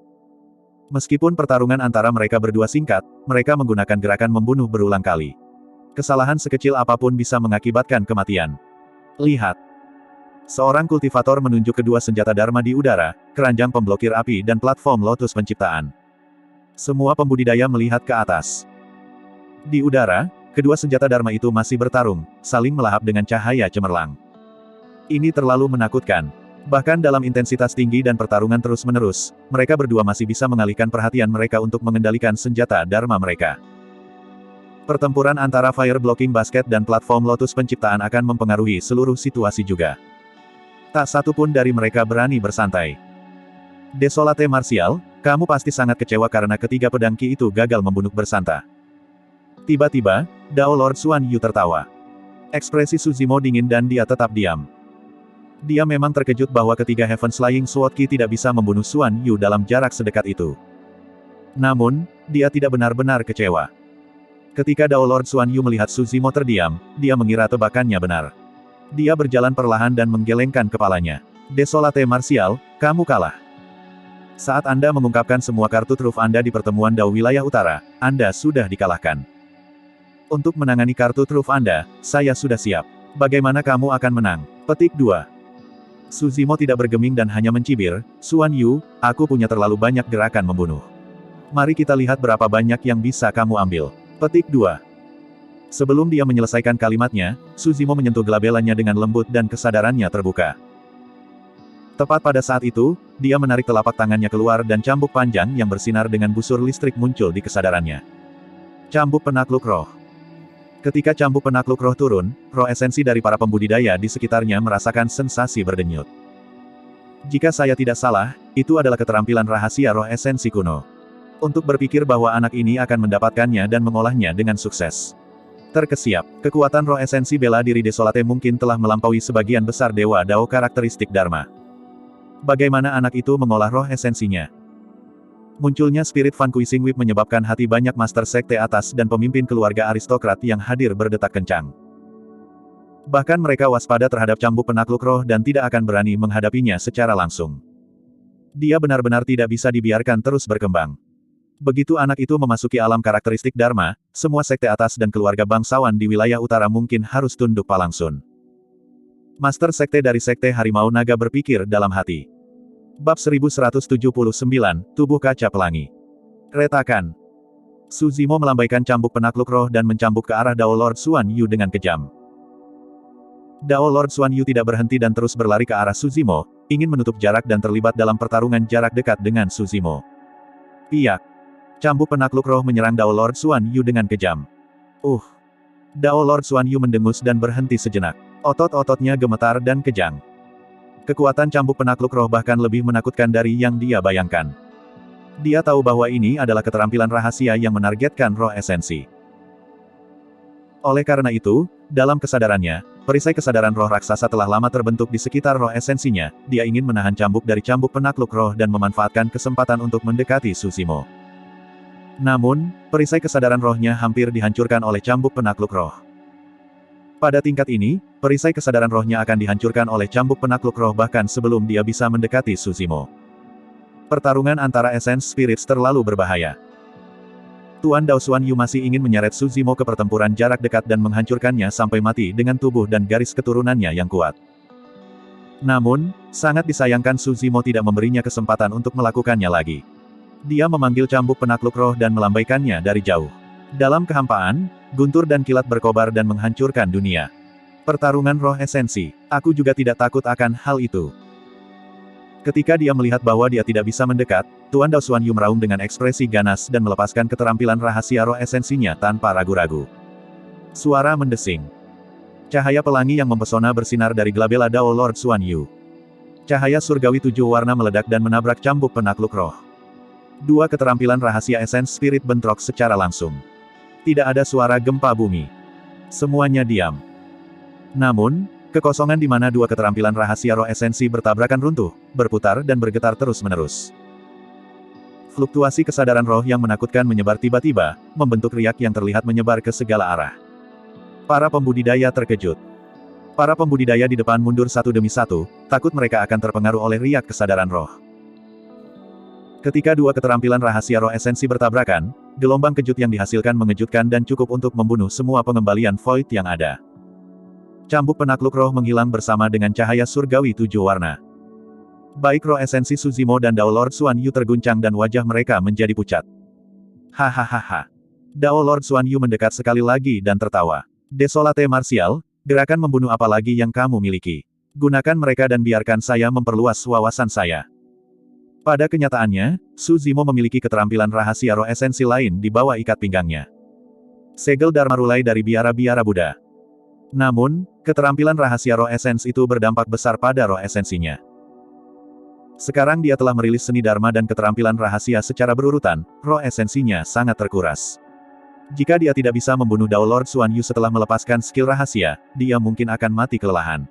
Meskipun pertarungan antara mereka berdua singkat, mereka menggunakan gerakan membunuh berulang kali. Kesalahan sekecil apapun bisa mengakibatkan kematian. Lihat. Seorang kultivator menunjuk kedua senjata Dharma di udara, keranjang pemblokir api dan platform lotus penciptaan. Semua pembudidaya melihat ke atas. Di udara, kedua senjata Dharma itu masih bertarung, saling melahap dengan cahaya cemerlang. Ini terlalu menakutkan. Bahkan dalam intensitas tinggi dan pertarungan terus-menerus, mereka berdua masih bisa mengalihkan perhatian mereka untuk mengendalikan senjata Dharma mereka. Pertempuran antara Fire Blocking Basket dan platform Lotus penciptaan akan mempengaruhi seluruh situasi juga. Tak satu pun dari mereka berani bersantai. Desolate Martial, kamu pasti sangat kecewa karena ketiga pedang Qi itu gagal membunuh bersanta. Tiba-tiba, Dao Lord Xuan Yu tertawa. Ekspresi Su Zimo dingin dan dia tetap diam. Dia memang terkejut bahwa ketiga Heaven Flying Sword Qi tidak bisa membunuh Xuan Yu dalam jarak sedekat itu. Namun, dia tidak benar-benar kecewa. Ketika Dao Lord Xuan Yu melihat Su Zimo terdiam, dia mengira tebakannya benar. Dia berjalan perlahan dan menggelengkan kepalanya. Desolate Martial, kamu kalah. Saat Anda mengungkapkan semua kartu truf Anda di pertemuan Dao Wilayah Utara, Anda sudah dikalahkan. Untuk menangani kartu truf Anda, saya sudah siap. Bagaimana kamu akan menang? Petik 2. Su Zimo tidak bergeming dan hanya mencibir, Xuan Yu, aku punya terlalu banyak gerakan membunuh. Mari kita lihat berapa banyak yang bisa kamu ambil. Petik 2. Sebelum dia menyelesaikan kalimatnya, Su Zimo menyentuh gelabelannya dengan lembut dan kesadarannya terbuka. Tepat pada saat itu, dia menarik telapak tangannya keluar dan cambuk panjang yang bersinar dengan busur listrik muncul di kesadarannya. Cambuk penakluk roh. Ketika cambuk penakluk roh turun, roh esensi dari para pembudidaya di sekitarnya merasakan sensasi berdenyut. Jika saya tidak salah, itu adalah keterampilan rahasia roh esensi kuno. Untuk berpikir bahwa anak ini akan mendapatkannya dan mengolahnya dengan sukses. Terkesiap, kekuatan roh esensi bela diri Desolate mungkin telah melampaui sebagian besar dewa Dao karakteristik Dharma. Bagaimana anak itu mengolah roh esensinya? Munculnya spirit Vanquishing Whip menyebabkan hati banyak master sekte atas dan pemimpin keluarga aristokrat yang hadir berdetak kencang. Bahkan mereka waspada terhadap cambuk penakluk roh dan tidak akan berani menghadapinya secara langsung. Dia benar-benar tidak bisa dibiarkan terus berkembang. Begitu anak itu memasuki alam karakteristik Dharma, semua sekte atas dan keluarga bangsawan di wilayah utara mungkin harus tunduk palangsun. Master sekte dari sekte Harimau Naga berpikir dalam hati. Bab 1179, Tubuh Kaca Pelangi. Retakan. Su Zimo melambaikan cambuk penakluk roh dan mencambuk ke arah Dao Lord Xuan Yu dengan kejam. Dao Lord Xuan Yu tidak berhenti dan terus berlari ke arah Su Zimo, ingin menutup jarak dan terlibat dalam pertarungan jarak dekat dengan Su Zimo. Piak. Cambuk penakluk roh menyerang Dao Lord Xuan Yu dengan kejam. Dao Lord Xuan Yu mendengus dan berhenti sejenak. Otot-ototnya gemetar dan kejang. Kekuatan cambuk penakluk roh bahkan lebih menakutkan dari yang dia bayangkan. Dia tahu bahwa ini adalah keterampilan rahasia yang menargetkan roh esensi. Oleh karena itu, dalam kesadarannya, perisai kesadaran roh raksasa telah lama terbentuk di sekitar roh esensinya. Dia ingin menahan cambuk dari cambuk penakluk roh dan memanfaatkan kesempatan untuk mendekati Su Zimo. Namun, perisai kesadaran rohnya hampir dihancurkan oleh cambuk penakluk roh. Pada tingkat ini, perisai kesadaran rohnya akan dihancurkan oleh cambuk penakluk roh bahkan sebelum dia bisa mendekati Su Zimo. Pertarungan antara Essence Spirits terlalu berbahaya. Tuan Dao Xuan Yu masih ingin menyeret Su Zimo ke pertempuran jarak dekat dan menghancurkannya sampai mati dengan tubuh dan garis keturunannya yang kuat. Namun, sangat disayangkan Su Zimo tidak memberinya kesempatan untuk melakukannya lagi. Dia memanggil cambuk penakluk roh dan melambaikannya dari jauh. Dalam kehampaan, guntur dan kilat berkobar dan menghancurkan dunia. Pertarungan roh esensi. Aku juga tidak takut akan hal itu. Ketika dia melihat bahwa dia tidak bisa mendekat, Tuan Dao Xuan Yu meraung dengan ekspresi ganas dan melepaskan keterampilan rahasia roh esensinya tanpa ragu-ragu. Suara mendesing. Cahaya pelangi yang mempesona bersinar dari glabella Dao Lord Xuan Yu. Cahaya surgawi 7 warna meledak dan menabrak cambuk penakluk roh. Dua keterampilan rahasia Essence Spirit bentrok secara langsung. Tidak ada suara gempa bumi. Semuanya diam. Namun, kekosongan di mana dua keterampilan rahasia roh esensi bertabrakan runtuh, berputar dan bergetar terus-menerus. Fluktuasi kesadaran roh yang menakutkan menyebar tiba-tiba, membentuk riak yang terlihat menyebar ke segala arah. Para pembudidaya terkejut. Para pembudidaya di depan mundur satu demi satu, takut mereka akan terpengaruh oleh riak kesadaran roh. Ketika dua keterampilan rahasia roh esensi bertabrakan, gelombang kejut yang dihasilkan mengejutkan dan cukup untuk membunuh semua pengembalian void yang ada. Cambuk penakluk roh menghilang bersama dengan cahaya surgawi 7 warna. Baik roh esensi Su Zimo dan Dao Lord Xuan Yu terguncang dan wajah mereka menjadi pucat. Hahaha. Dao Lord Xuan Yu mendekat sekali lagi dan tertawa. Desolate martial, gerakan membunuh apa lagi yang kamu miliki? Gunakan mereka dan biarkan saya memperluas wawasan saya. Pada kenyataannya, Su Zimo memiliki keterampilan rahasia roh esensi lain di bawah ikat pinggangnya. Segel Dharma Rulai dari biara-biara Buddha. Namun, keterampilan rahasia roh esens itu berdampak besar pada roh esensinya. Sekarang dia telah merilis seni Dharma dan keterampilan rahasia secara berurutan, roh esensinya sangat terkuras. Jika dia tidak bisa membunuh Dao Lord Xuan Yu setelah melepaskan skill rahasia, dia mungkin akan mati kelelahan.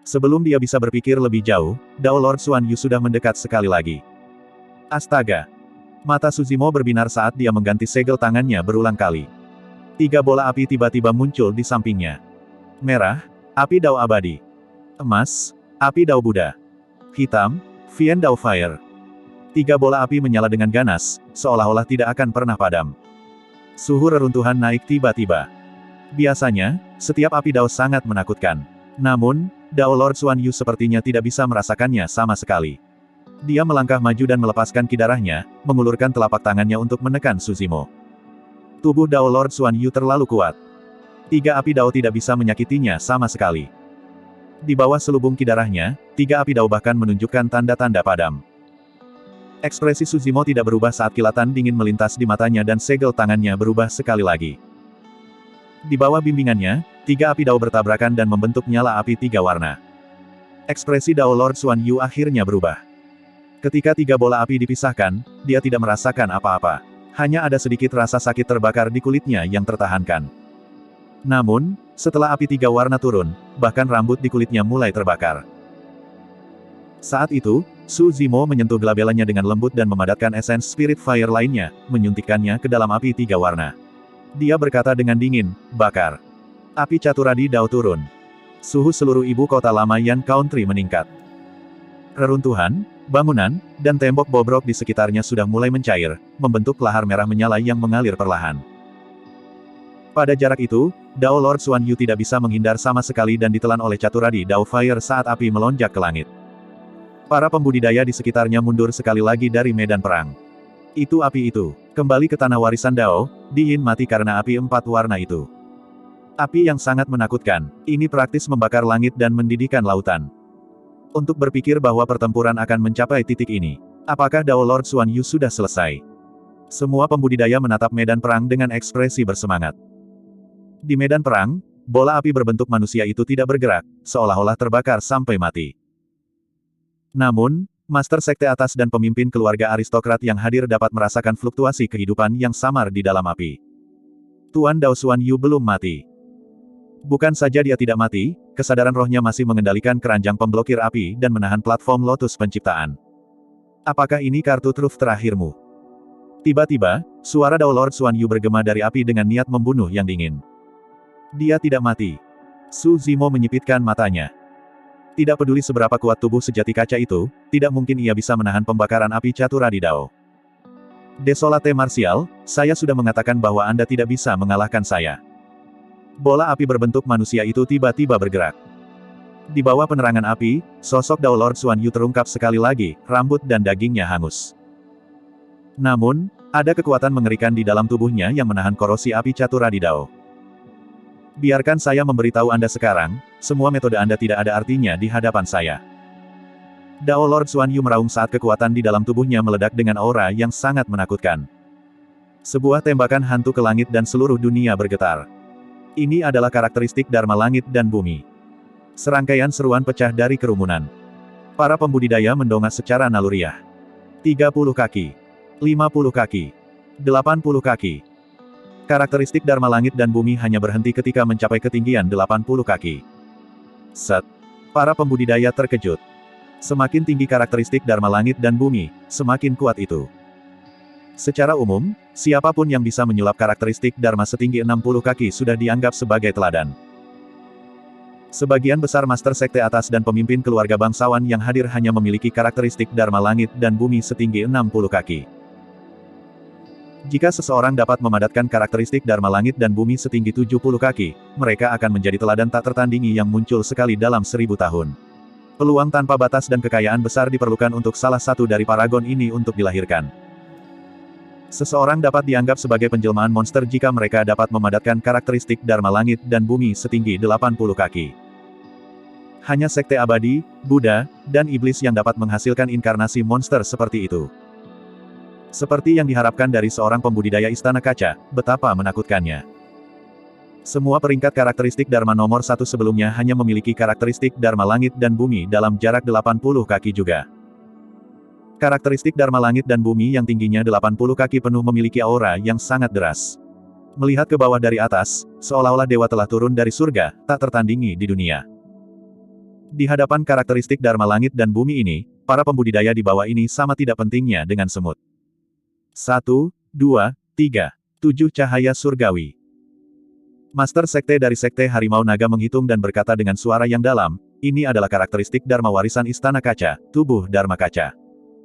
Sebelum dia bisa berpikir lebih jauh, Dao Lord Xuan Yu sudah mendekat sekali lagi. Astaga! Mata Su Zimo berbinar saat dia mengganti segel tangannya berulang kali. 3 bola api tiba-tiba muncul di sampingnya. Merah, api Dao abadi. Emas, api Dao Buddha. Hitam, Vian Dao Fire. 3 bola api menyala dengan ganas, seolah-olah tidak akan pernah padam. Suhu reruntuhan naik tiba-tiba. Biasanya, setiap api Dao sangat menakutkan. Namun, Dao Lord Xuan Yu sepertinya tidak bisa merasakannya sama sekali. Dia melangkah maju dan melepaskan kidarahnya, mengulurkan telapak tangannya untuk menekan Su Zimo. Tubuh Dao Lord Xuan Yu terlalu kuat. 3 api Dao tidak bisa menyakitinya sama sekali. Di bawah selubung kidarahnya, 3 api Dao bahkan menunjukkan tanda-tanda padam. Ekspresi Su Zimo tidak berubah saat kilatan dingin melintas di matanya dan segel tangannya berubah sekali lagi. Di bawah bimbingannya, 3 api Dao bertabrakan dan membentuk nyala api 3 warna. Ekspresi Dao Lord Xuan Yu akhirnya berubah. Ketika 3 bola api dipisahkan, dia tidak merasakan apa-apa. Hanya ada sedikit rasa sakit terbakar di kulitnya yang tertahankan. Namun, setelah api 3 warna turun, bahkan rambut di kulitnya mulai terbakar. Saat itu, Su Zimo menyentuh glabellanya dengan lembut dan memadatkan Essence Spirit Fire lainnya, menyuntikkannya ke dalam api 3 warna. Dia berkata dengan dingin, bakar. Api Caturadi Dao turun. Suhu seluruh ibu kota lama Yan Country meningkat. Reruntuhan, bangunan, dan tembok bobrok di sekitarnya sudah mulai mencair, membentuk lahar merah menyala yang mengalir perlahan. Pada jarak itu, Dao Lord Xuan Yu tidak bisa menghindar sama sekali dan ditelan oleh Caturadi Dao Fire saat api melonjak ke langit. Para pembudidaya di sekitarnya mundur sekali lagi dari medan perang. Itu api itu. Kembali ke tanah warisan Dao, Di Yin mati karena api 4 warna itu. Api yang sangat menakutkan, ini praktis membakar langit dan mendidihkan lautan. Untuk berpikir bahwa pertempuran akan mencapai titik ini. Apakah Dao Lord Xuan Yu sudah selesai? Semua pembudidaya menatap medan perang dengan ekspresi bersemangat. Di medan perang, bola api berbentuk manusia itu tidak bergerak, seolah-olah terbakar sampai mati. Namun, Master Sekte atas dan pemimpin keluarga aristokrat yang hadir dapat merasakan fluktuasi kehidupan yang samar di dalam api. Tuan Dao Xuan Yu belum mati. Bukan saja dia tidak mati, kesadaran rohnya masih mengendalikan keranjang pemblokir api dan menahan platform Lotus penciptaan. Apakah ini kartu truf terakhirmu? Tiba-tiba, suara Dao Lord Xuan Yu bergema dari api dengan niat membunuh yang dingin. Dia tidak mati. Su Zimo menyipitkan matanya. Tidak peduli seberapa kuat tubuh sejati kaca itu, tidak mungkin ia bisa menahan pembakaran api Caturadi Dao. Desolate Martial, saya sudah mengatakan bahwa Anda tidak bisa mengalahkan saya. Bola api berbentuk manusia itu tiba-tiba bergerak. Di bawah penerangan api, sosok Dao Lord Xuan Yu terungkap sekali lagi, rambut dan dagingnya hangus. Namun, ada kekuatan mengerikan di dalam tubuhnya yang menahan korosi api Caturadi Dao. Biarkan saya memberitahu Anda sekarang, semua metode Anda tidak ada artinya di hadapan saya. Dao Lord Xuan Yu meraung saat kekuatan di dalam tubuhnya meledak dengan aura yang sangat menakutkan. Sebuah tembakan hantu ke langit dan seluruh dunia bergetar. Ini adalah karakteristik Dharma Langit dan Bumi. Serangkaian seruan pecah dari kerumunan. Para pembudidaya mendongak secara naluriah. 30 kaki. 50 kaki. 80 kaki. Karakteristik Dharma Langit dan Bumi hanya berhenti ketika mencapai ketinggian 80 kaki. Set. Para pembudidaya terkejut. Semakin tinggi karakteristik Dharma Langit dan Bumi, semakin kuat itu. Secara umum, siapapun yang bisa menyulap karakteristik Dharma setinggi 60 kaki sudah dianggap sebagai teladan. Sebagian besar Master Sekte atas dan pemimpin keluarga bangsawan yang hadir hanya memiliki karakteristik Dharma Langit dan Bumi setinggi 60 kaki. Jika seseorang dapat memadatkan karakteristik Dharma Langit dan Bumi setinggi 70 kaki, mereka akan menjadi teladan tak tertandingi yang muncul sekali dalam 1000 tahun. Peluang tanpa batas dan kekayaan besar diperlukan untuk salah satu dari paragon ini untuk dilahirkan. Seseorang dapat dianggap sebagai penjelmaan monster jika mereka dapat memadatkan karakteristik Dharma Langit dan Bumi setinggi 80 kaki. Hanya Sekte Abadi, Buddha, dan Iblis yang dapat menghasilkan inkarnasi monster seperti itu. Seperti yang diharapkan dari seorang pembudidaya istana kaca, betapa menakutkannya. Semua peringkat karakteristik Dharma nomor 1 sebelumnya hanya memiliki karakteristik Dharma Langit dan Bumi dalam jarak 80 kaki juga. Karakteristik Dharma Langit dan Bumi yang tingginya 80 kaki penuh memiliki aura yang sangat deras. Melihat ke bawah dari atas, seolah-olah dewa telah turun dari surga, tak tertandingi di dunia. Di hadapan karakteristik Dharma Langit dan Bumi ini, para pembudidaya di bawah ini sama tidak pentingnya dengan semut. 1, 2, 3, 7 cahaya surgawi. Master Sekte dari Sekte Harimau Naga menghitung dan berkata dengan suara yang dalam, ini adalah karakteristik Dharma warisan Istana Kaca, tubuh Dharma Kaca.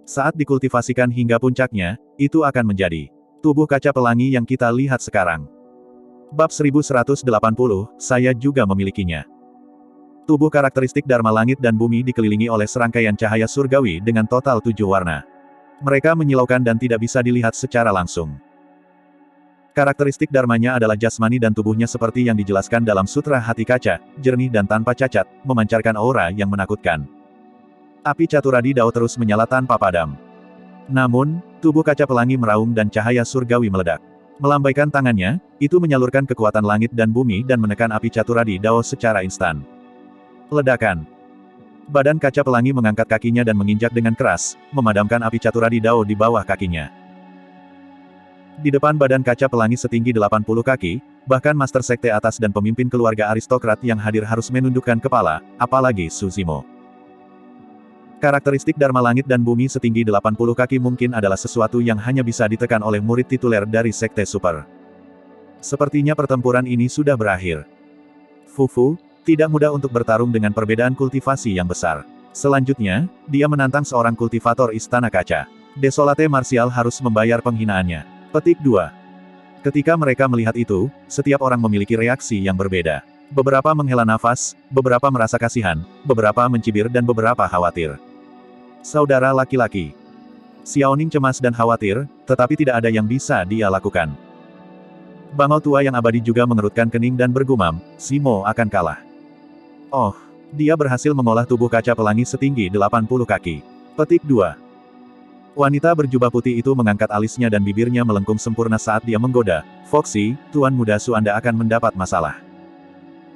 Saat dikultivasikan hingga puncaknya, itu akan menjadi tubuh kaca pelangi yang kita lihat sekarang. Bab 1180, saya juga memilikinya. Tubuh karakteristik Dharma Langit dan Bumi dikelilingi oleh serangkaian cahaya surgawi dengan total 7 warna. Mereka menyilaukan dan tidak bisa dilihat secara langsung. Karakteristik dharmanya adalah jasmani dan tubuhnya seperti yang dijelaskan dalam Sutra Hati Kaca, jernih dan tanpa cacat, memancarkan aura yang menakutkan. Api Caturadi Dao terus menyala tanpa padam. Namun, tubuh kaca pelangi meraung dan cahaya surgawi meledak. Melambaikan tangannya, itu menyalurkan kekuatan langit dan bumi dan menekan api Caturadi Dao secara instan. Ledakan. Badan kaca pelangi mengangkat kakinya dan menginjak dengan keras, memadamkan api Caturadi Dao di bawah kakinya. Di depan badan kaca pelangi setinggi 80 kaki, bahkan Master Sekte atas dan pemimpin keluarga aristokrat yang hadir harus menundukkan kepala, apalagi Su Zimo. Karakteristik Dharma Langit dan Bumi setinggi 80 kaki mungkin adalah sesuatu yang hanya bisa ditekan oleh murid tituler dari Sekte Super. Sepertinya pertempuran ini sudah berakhir. Fufu, tidak mudah untuk bertarung dengan perbedaan kultivasi yang besar. Selanjutnya, dia menantang seorang kultivator istana kaca. Desolate Martial harus membayar penghinaannya. Petik 2. Ketika mereka melihat itu, setiap orang memiliki reaksi yang berbeda. Beberapa menghela nafas, beberapa merasa kasihan, beberapa mencibir dan beberapa khawatir. Saudara laki-laki. Xiaoning cemas dan khawatir, tetapi tidak ada yang bisa dia lakukan. Bangau tua yang abadi juga mengerutkan kening dan bergumam, Simo akan kalah. Oh, dia berhasil mengolah tubuh kaca pelangi setinggi 80 kaki. Petik 2. Wanita berjubah putih itu mengangkat alisnya dan bibirnya melengkung sempurna saat dia menggoda, Foxy, Tuan Muda Su Anda akan mendapat masalah.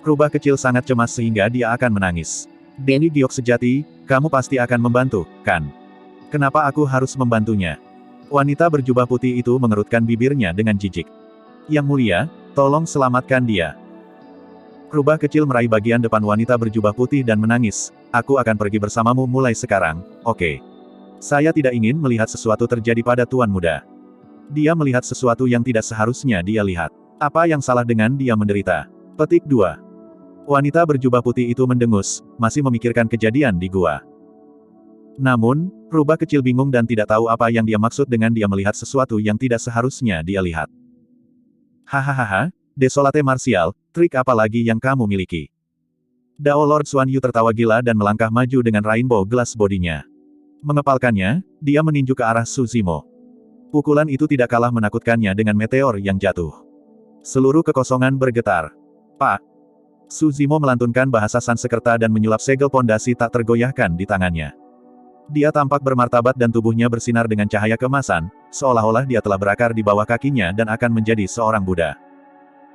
Rubah kecil sangat cemas sehingga dia akan menangis. Denny Giok sejati, kamu pasti akan membantu, kan? Kenapa aku harus membantunya? Wanita berjubah putih itu mengerutkan bibirnya dengan jijik. Yang mulia, tolong selamatkan dia. Rubah kecil meraih bagian depan wanita berjubah putih dan menangis. Aku akan pergi bersamamu mulai sekarang, oke? Saya tidak ingin melihat sesuatu terjadi pada Tuan Muda. Dia melihat sesuatu yang tidak seharusnya dia lihat. Apa yang salah dengan dia menderita? Petik 2. Wanita berjubah putih itu mendengus, masih memikirkan kejadian di gua. Namun, rubah kecil bingung dan tidak tahu apa yang dia maksud dengan dia melihat sesuatu yang tidak seharusnya dia lihat. Hahaha, Desolate Martial, trik apa lagi yang kamu miliki? Dao Lord Xuan Yu tertawa gila dan melangkah maju dengan rainbow glass bodinya. Mengepalkannya, dia meninju ke arah Su Zimo. Pukulan itu tidak kalah menakutkannya dengan meteor yang jatuh. Seluruh kekosongan bergetar. Pak! Su Zimo melantunkan bahasa Sanskerta dan menyulap segel pondasi tak tergoyahkan di tangannya. Dia tampak bermartabat dan tubuhnya bersinar dengan cahaya keemasan, seolah-olah dia telah berakar di bawah kakinya dan akan menjadi seorang Buddha.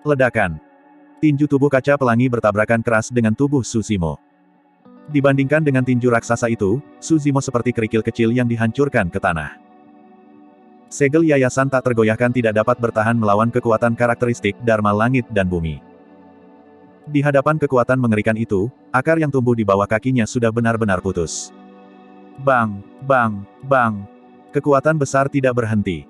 Ledakan. Tinju tubuh kaca pelangi bertabrakan keras dengan tubuh Su Zimo. Dibandingkan dengan tinju raksasa itu, Su Zimo seperti kerikil kecil yang dihancurkan ke tanah. Segel yayasan tak tergoyahkan tidak dapat bertahan melawan kekuatan karakteristik Dharma langit dan bumi. Di hadapan kekuatan mengerikan itu, akar yang tumbuh di bawah kakinya sudah benar-benar putus. Bang, bang, bang. Kekuatan besar tidak berhenti.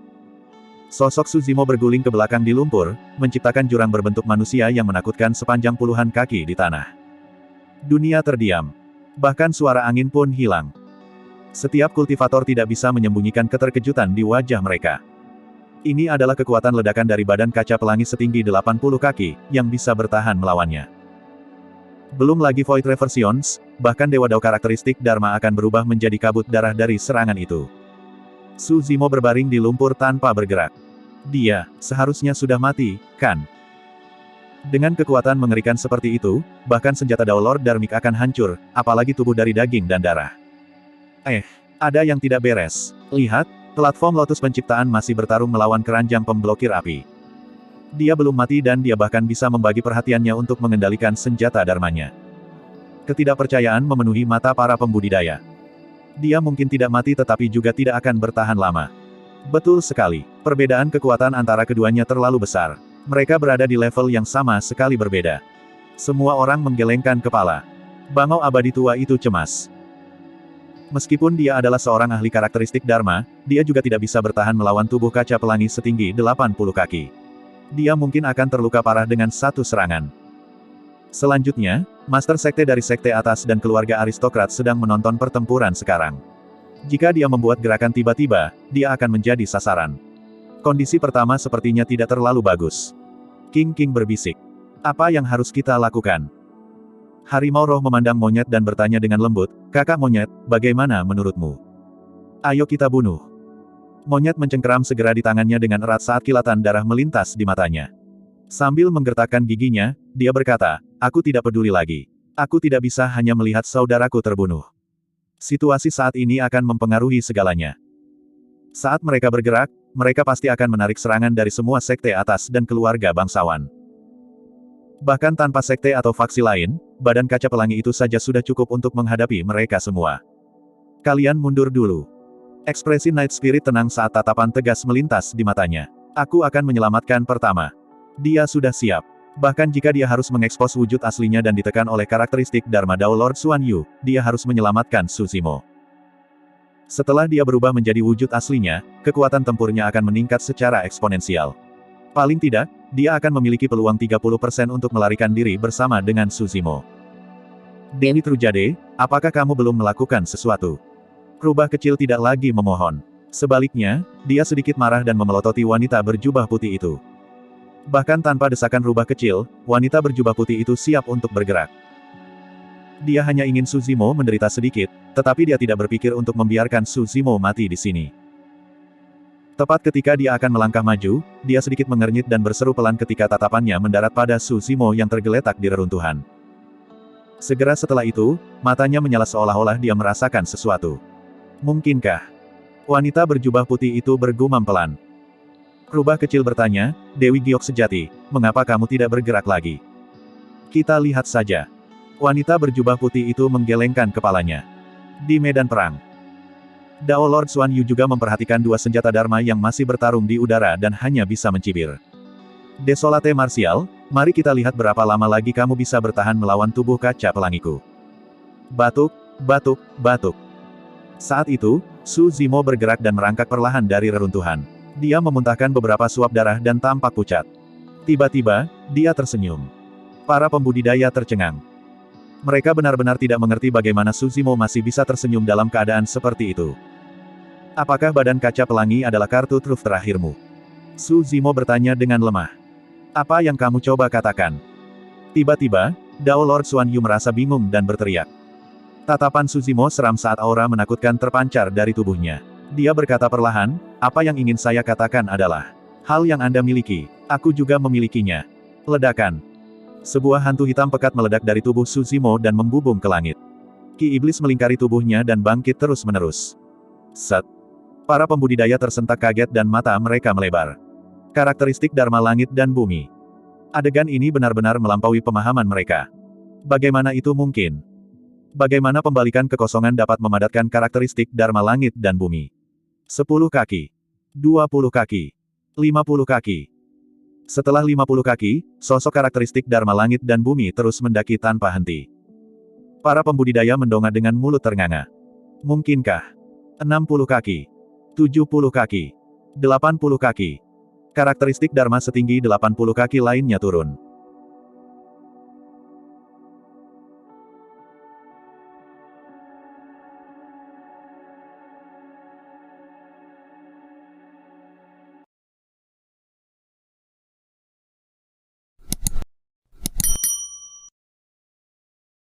Sosok Su Zimo berguling ke belakang di lumpur, menciptakan jurang berbentuk manusia yang menakutkan sepanjang puluhan kaki di tanah. Dunia terdiam. Bahkan suara angin pun hilang. Setiap kultivator tidak bisa menyembunyikan keterkejutan di wajah mereka. Ini adalah kekuatan ledakan dari badan kaca pelangi setinggi 80 kaki, yang bisa bertahan melawannya. Belum lagi Void Reversions, bahkan Dewa Dao karakteristik Dharma akan berubah menjadi kabut darah dari serangan itu. Su Zimo berbaring di lumpur tanpa bergerak. Dia, seharusnya sudah mati, kan? Dengan kekuatan mengerikan seperti itu, bahkan senjata Dao Lord Dharmic akan hancur, apalagi tubuh dari daging dan darah. Ada yang tidak beres. Lihat, platform Lotus Penciptaan masih bertarung melawan keranjang pemblokir api. Dia belum mati dan dia bahkan bisa membagi perhatiannya untuk mengendalikan senjata dharmanya. Ketidakpercayaan memenuhi mata para pembudidaya. Dia mungkin tidak mati tetapi juga tidak akan bertahan lama. Betul sekali, perbedaan kekuatan antara keduanya terlalu besar. Mereka berada di level yang sama sekali berbeda. Semua orang menggelengkan kepala. Bangau abadi tua itu cemas. Meskipun dia adalah seorang ahli karakteristik Dharma, dia juga tidak bisa bertahan melawan tubuh kaca pelangi setinggi 80 kaki. Dia mungkin akan terluka parah dengan satu serangan. Selanjutnya, Master Sekte dari Sekte Atas dan keluarga aristokrat sedang menonton pertempuran sekarang. Jika dia membuat gerakan tiba-tiba, dia akan menjadi sasaran. Kondisi pertama sepertinya tidak terlalu bagus. King berbisik. Apa yang harus kita lakukan? Harimau roh memandang monyet dan bertanya dengan lembut, kakak monyet, bagaimana menurutmu? Ayo kita bunuh. Monyet mencengkeram segera di tangannya dengan erat saat kilatan darah melintas di matanya. Sambil menggertakkan giginya, dia berkata, aku tidak peduli lagi. Aku tidak bisa hanya melihat saudaraku terbunuh. Situasi saat ini akan mempengaruhi segalanya. Saat mereka bergerak, mereka pasti akan menarik serangan dari semua sekte atas dan keluarga bangsawan. Bahkan tanpa sekte atau faksi lain, badan kaca pelangi itu saja sudah cukup untuk menghadapi mereka semua. Kalian mundur dulu. Ekspresi Night Spirit tenang saat tatapan tegas melintas di matanya. Aku akan menyelamatkan pertama. Dia sudah siap. Bahkan jika dia harus mengekspos wujud aslinya dan ditekan oleh karakteristik Dharma Dao Lord Xuan Yu, dia harus menyelamatkan Su Zimo. Setelah dia berubah menjadi wujud aslinya, kekuatan tempurnya akan meningkat secara eksponensial. Paling tidak, dia akan memiliki peluang 30% untuk melarikan diri bersama dengan Suzimo. Dewi Trujade, apakah kamu belum melakukan sesuatu? Rubah kecil tidak lagi memohon. Sebaliknya, dia sedikit marah dan memelototi wanita berjubah putih itu. Bahkan tanpa desakan rubah kecil, wanita berjubah putih itu siap untuk bergerak. Dia hanya ingin Suzimo menderita sedikit, tetapi dia tidak berpikir untuk membiarkan Suzimo mati di sini. Tepat ketika dia akan melangkah maju, dia sedikit mengernyit dan berseru pelan ketika tatapannya mendarat pada Suzimo yang tergeletak di reruntuhan. Segera setelah itu, matanya menyala seolah-olah dia merasakan sesuatu. Mungkinkah? Wanita berjubah putih itu bergumam pelan. Rubah kecil bertanya, Dewi Giok sejati, mengapa kamu tidak bergerak lagi? Kita lihat saja. Wanita berjubah putih itu menggelengkan kepalanya. Di medan perang, Dao Lord Xuan Yu juga memperhatikan dua senjata Dharma yang masih bertarung di udara dan hanya bisa mencibir. Desolate Martial, mari kita lihat berapa lama lagi kamu bisa bertahan melawan tubuh kaca pelangiku. Batuk, batuk, batuk. Saat itu, Su Zimo bergerak dan merangkak perlahan dari reruntuhan. Dia memuntahkan beberapa suap darah dan tampak pucat. Tiba-tiba, dia tersenyum. Para pembudidaya tercengang. Mereka benar-benar tidak mengerti bagaimana Suzimo masih bisa tersenyum dalam keadaan seperti itu. Apakah badan kaca pelangi adalah kartu truf terakhirmu? Suzimo bertanya dengan lemah. Apa yang kamu coba katakan? Tiba-tiba, Dao Lord Xuan Yu merasa bingung dan berteriak. Tatapan Suzimo seram saat aura menakutkan terpancar dari tubuhnya. Dia berkata perlahan, apa yang ingin saya katakan adalah, hal yang Anda miliki, aku juga memilikinya. Ledakan. Sebuah hantu hitam pekat meledak dari tubuh Suzimo dan membubung ke langit. Ki iblis melingkari tubuhnya dan bangkit terus-menerus. Set. Para pembudidaya tersentak kaget dan mata mereka melebar. Karakteristik Dharma Langit dan Bumi. Adegan ini benar-benar melampaui pemahaman mereka. Bagaimana itu mungkin? Bagaimana pembalikan kekosongan dapat memadatkan karakteristik Dharma Langit dan Bumi? 10 kaki. 20 kaki. 50 kaki. Setelah 50 kaki, sosok karakteristik Dharma Langit dan Bumi terus mendaki tanpa henti. Para pembudidaya mendongak dengan mulut ternganga. Mungkinkah? 60 kaki. 70 kaki. 80 kaki. Karakteristik Dharma setinggi 80 kaki lainnya turun.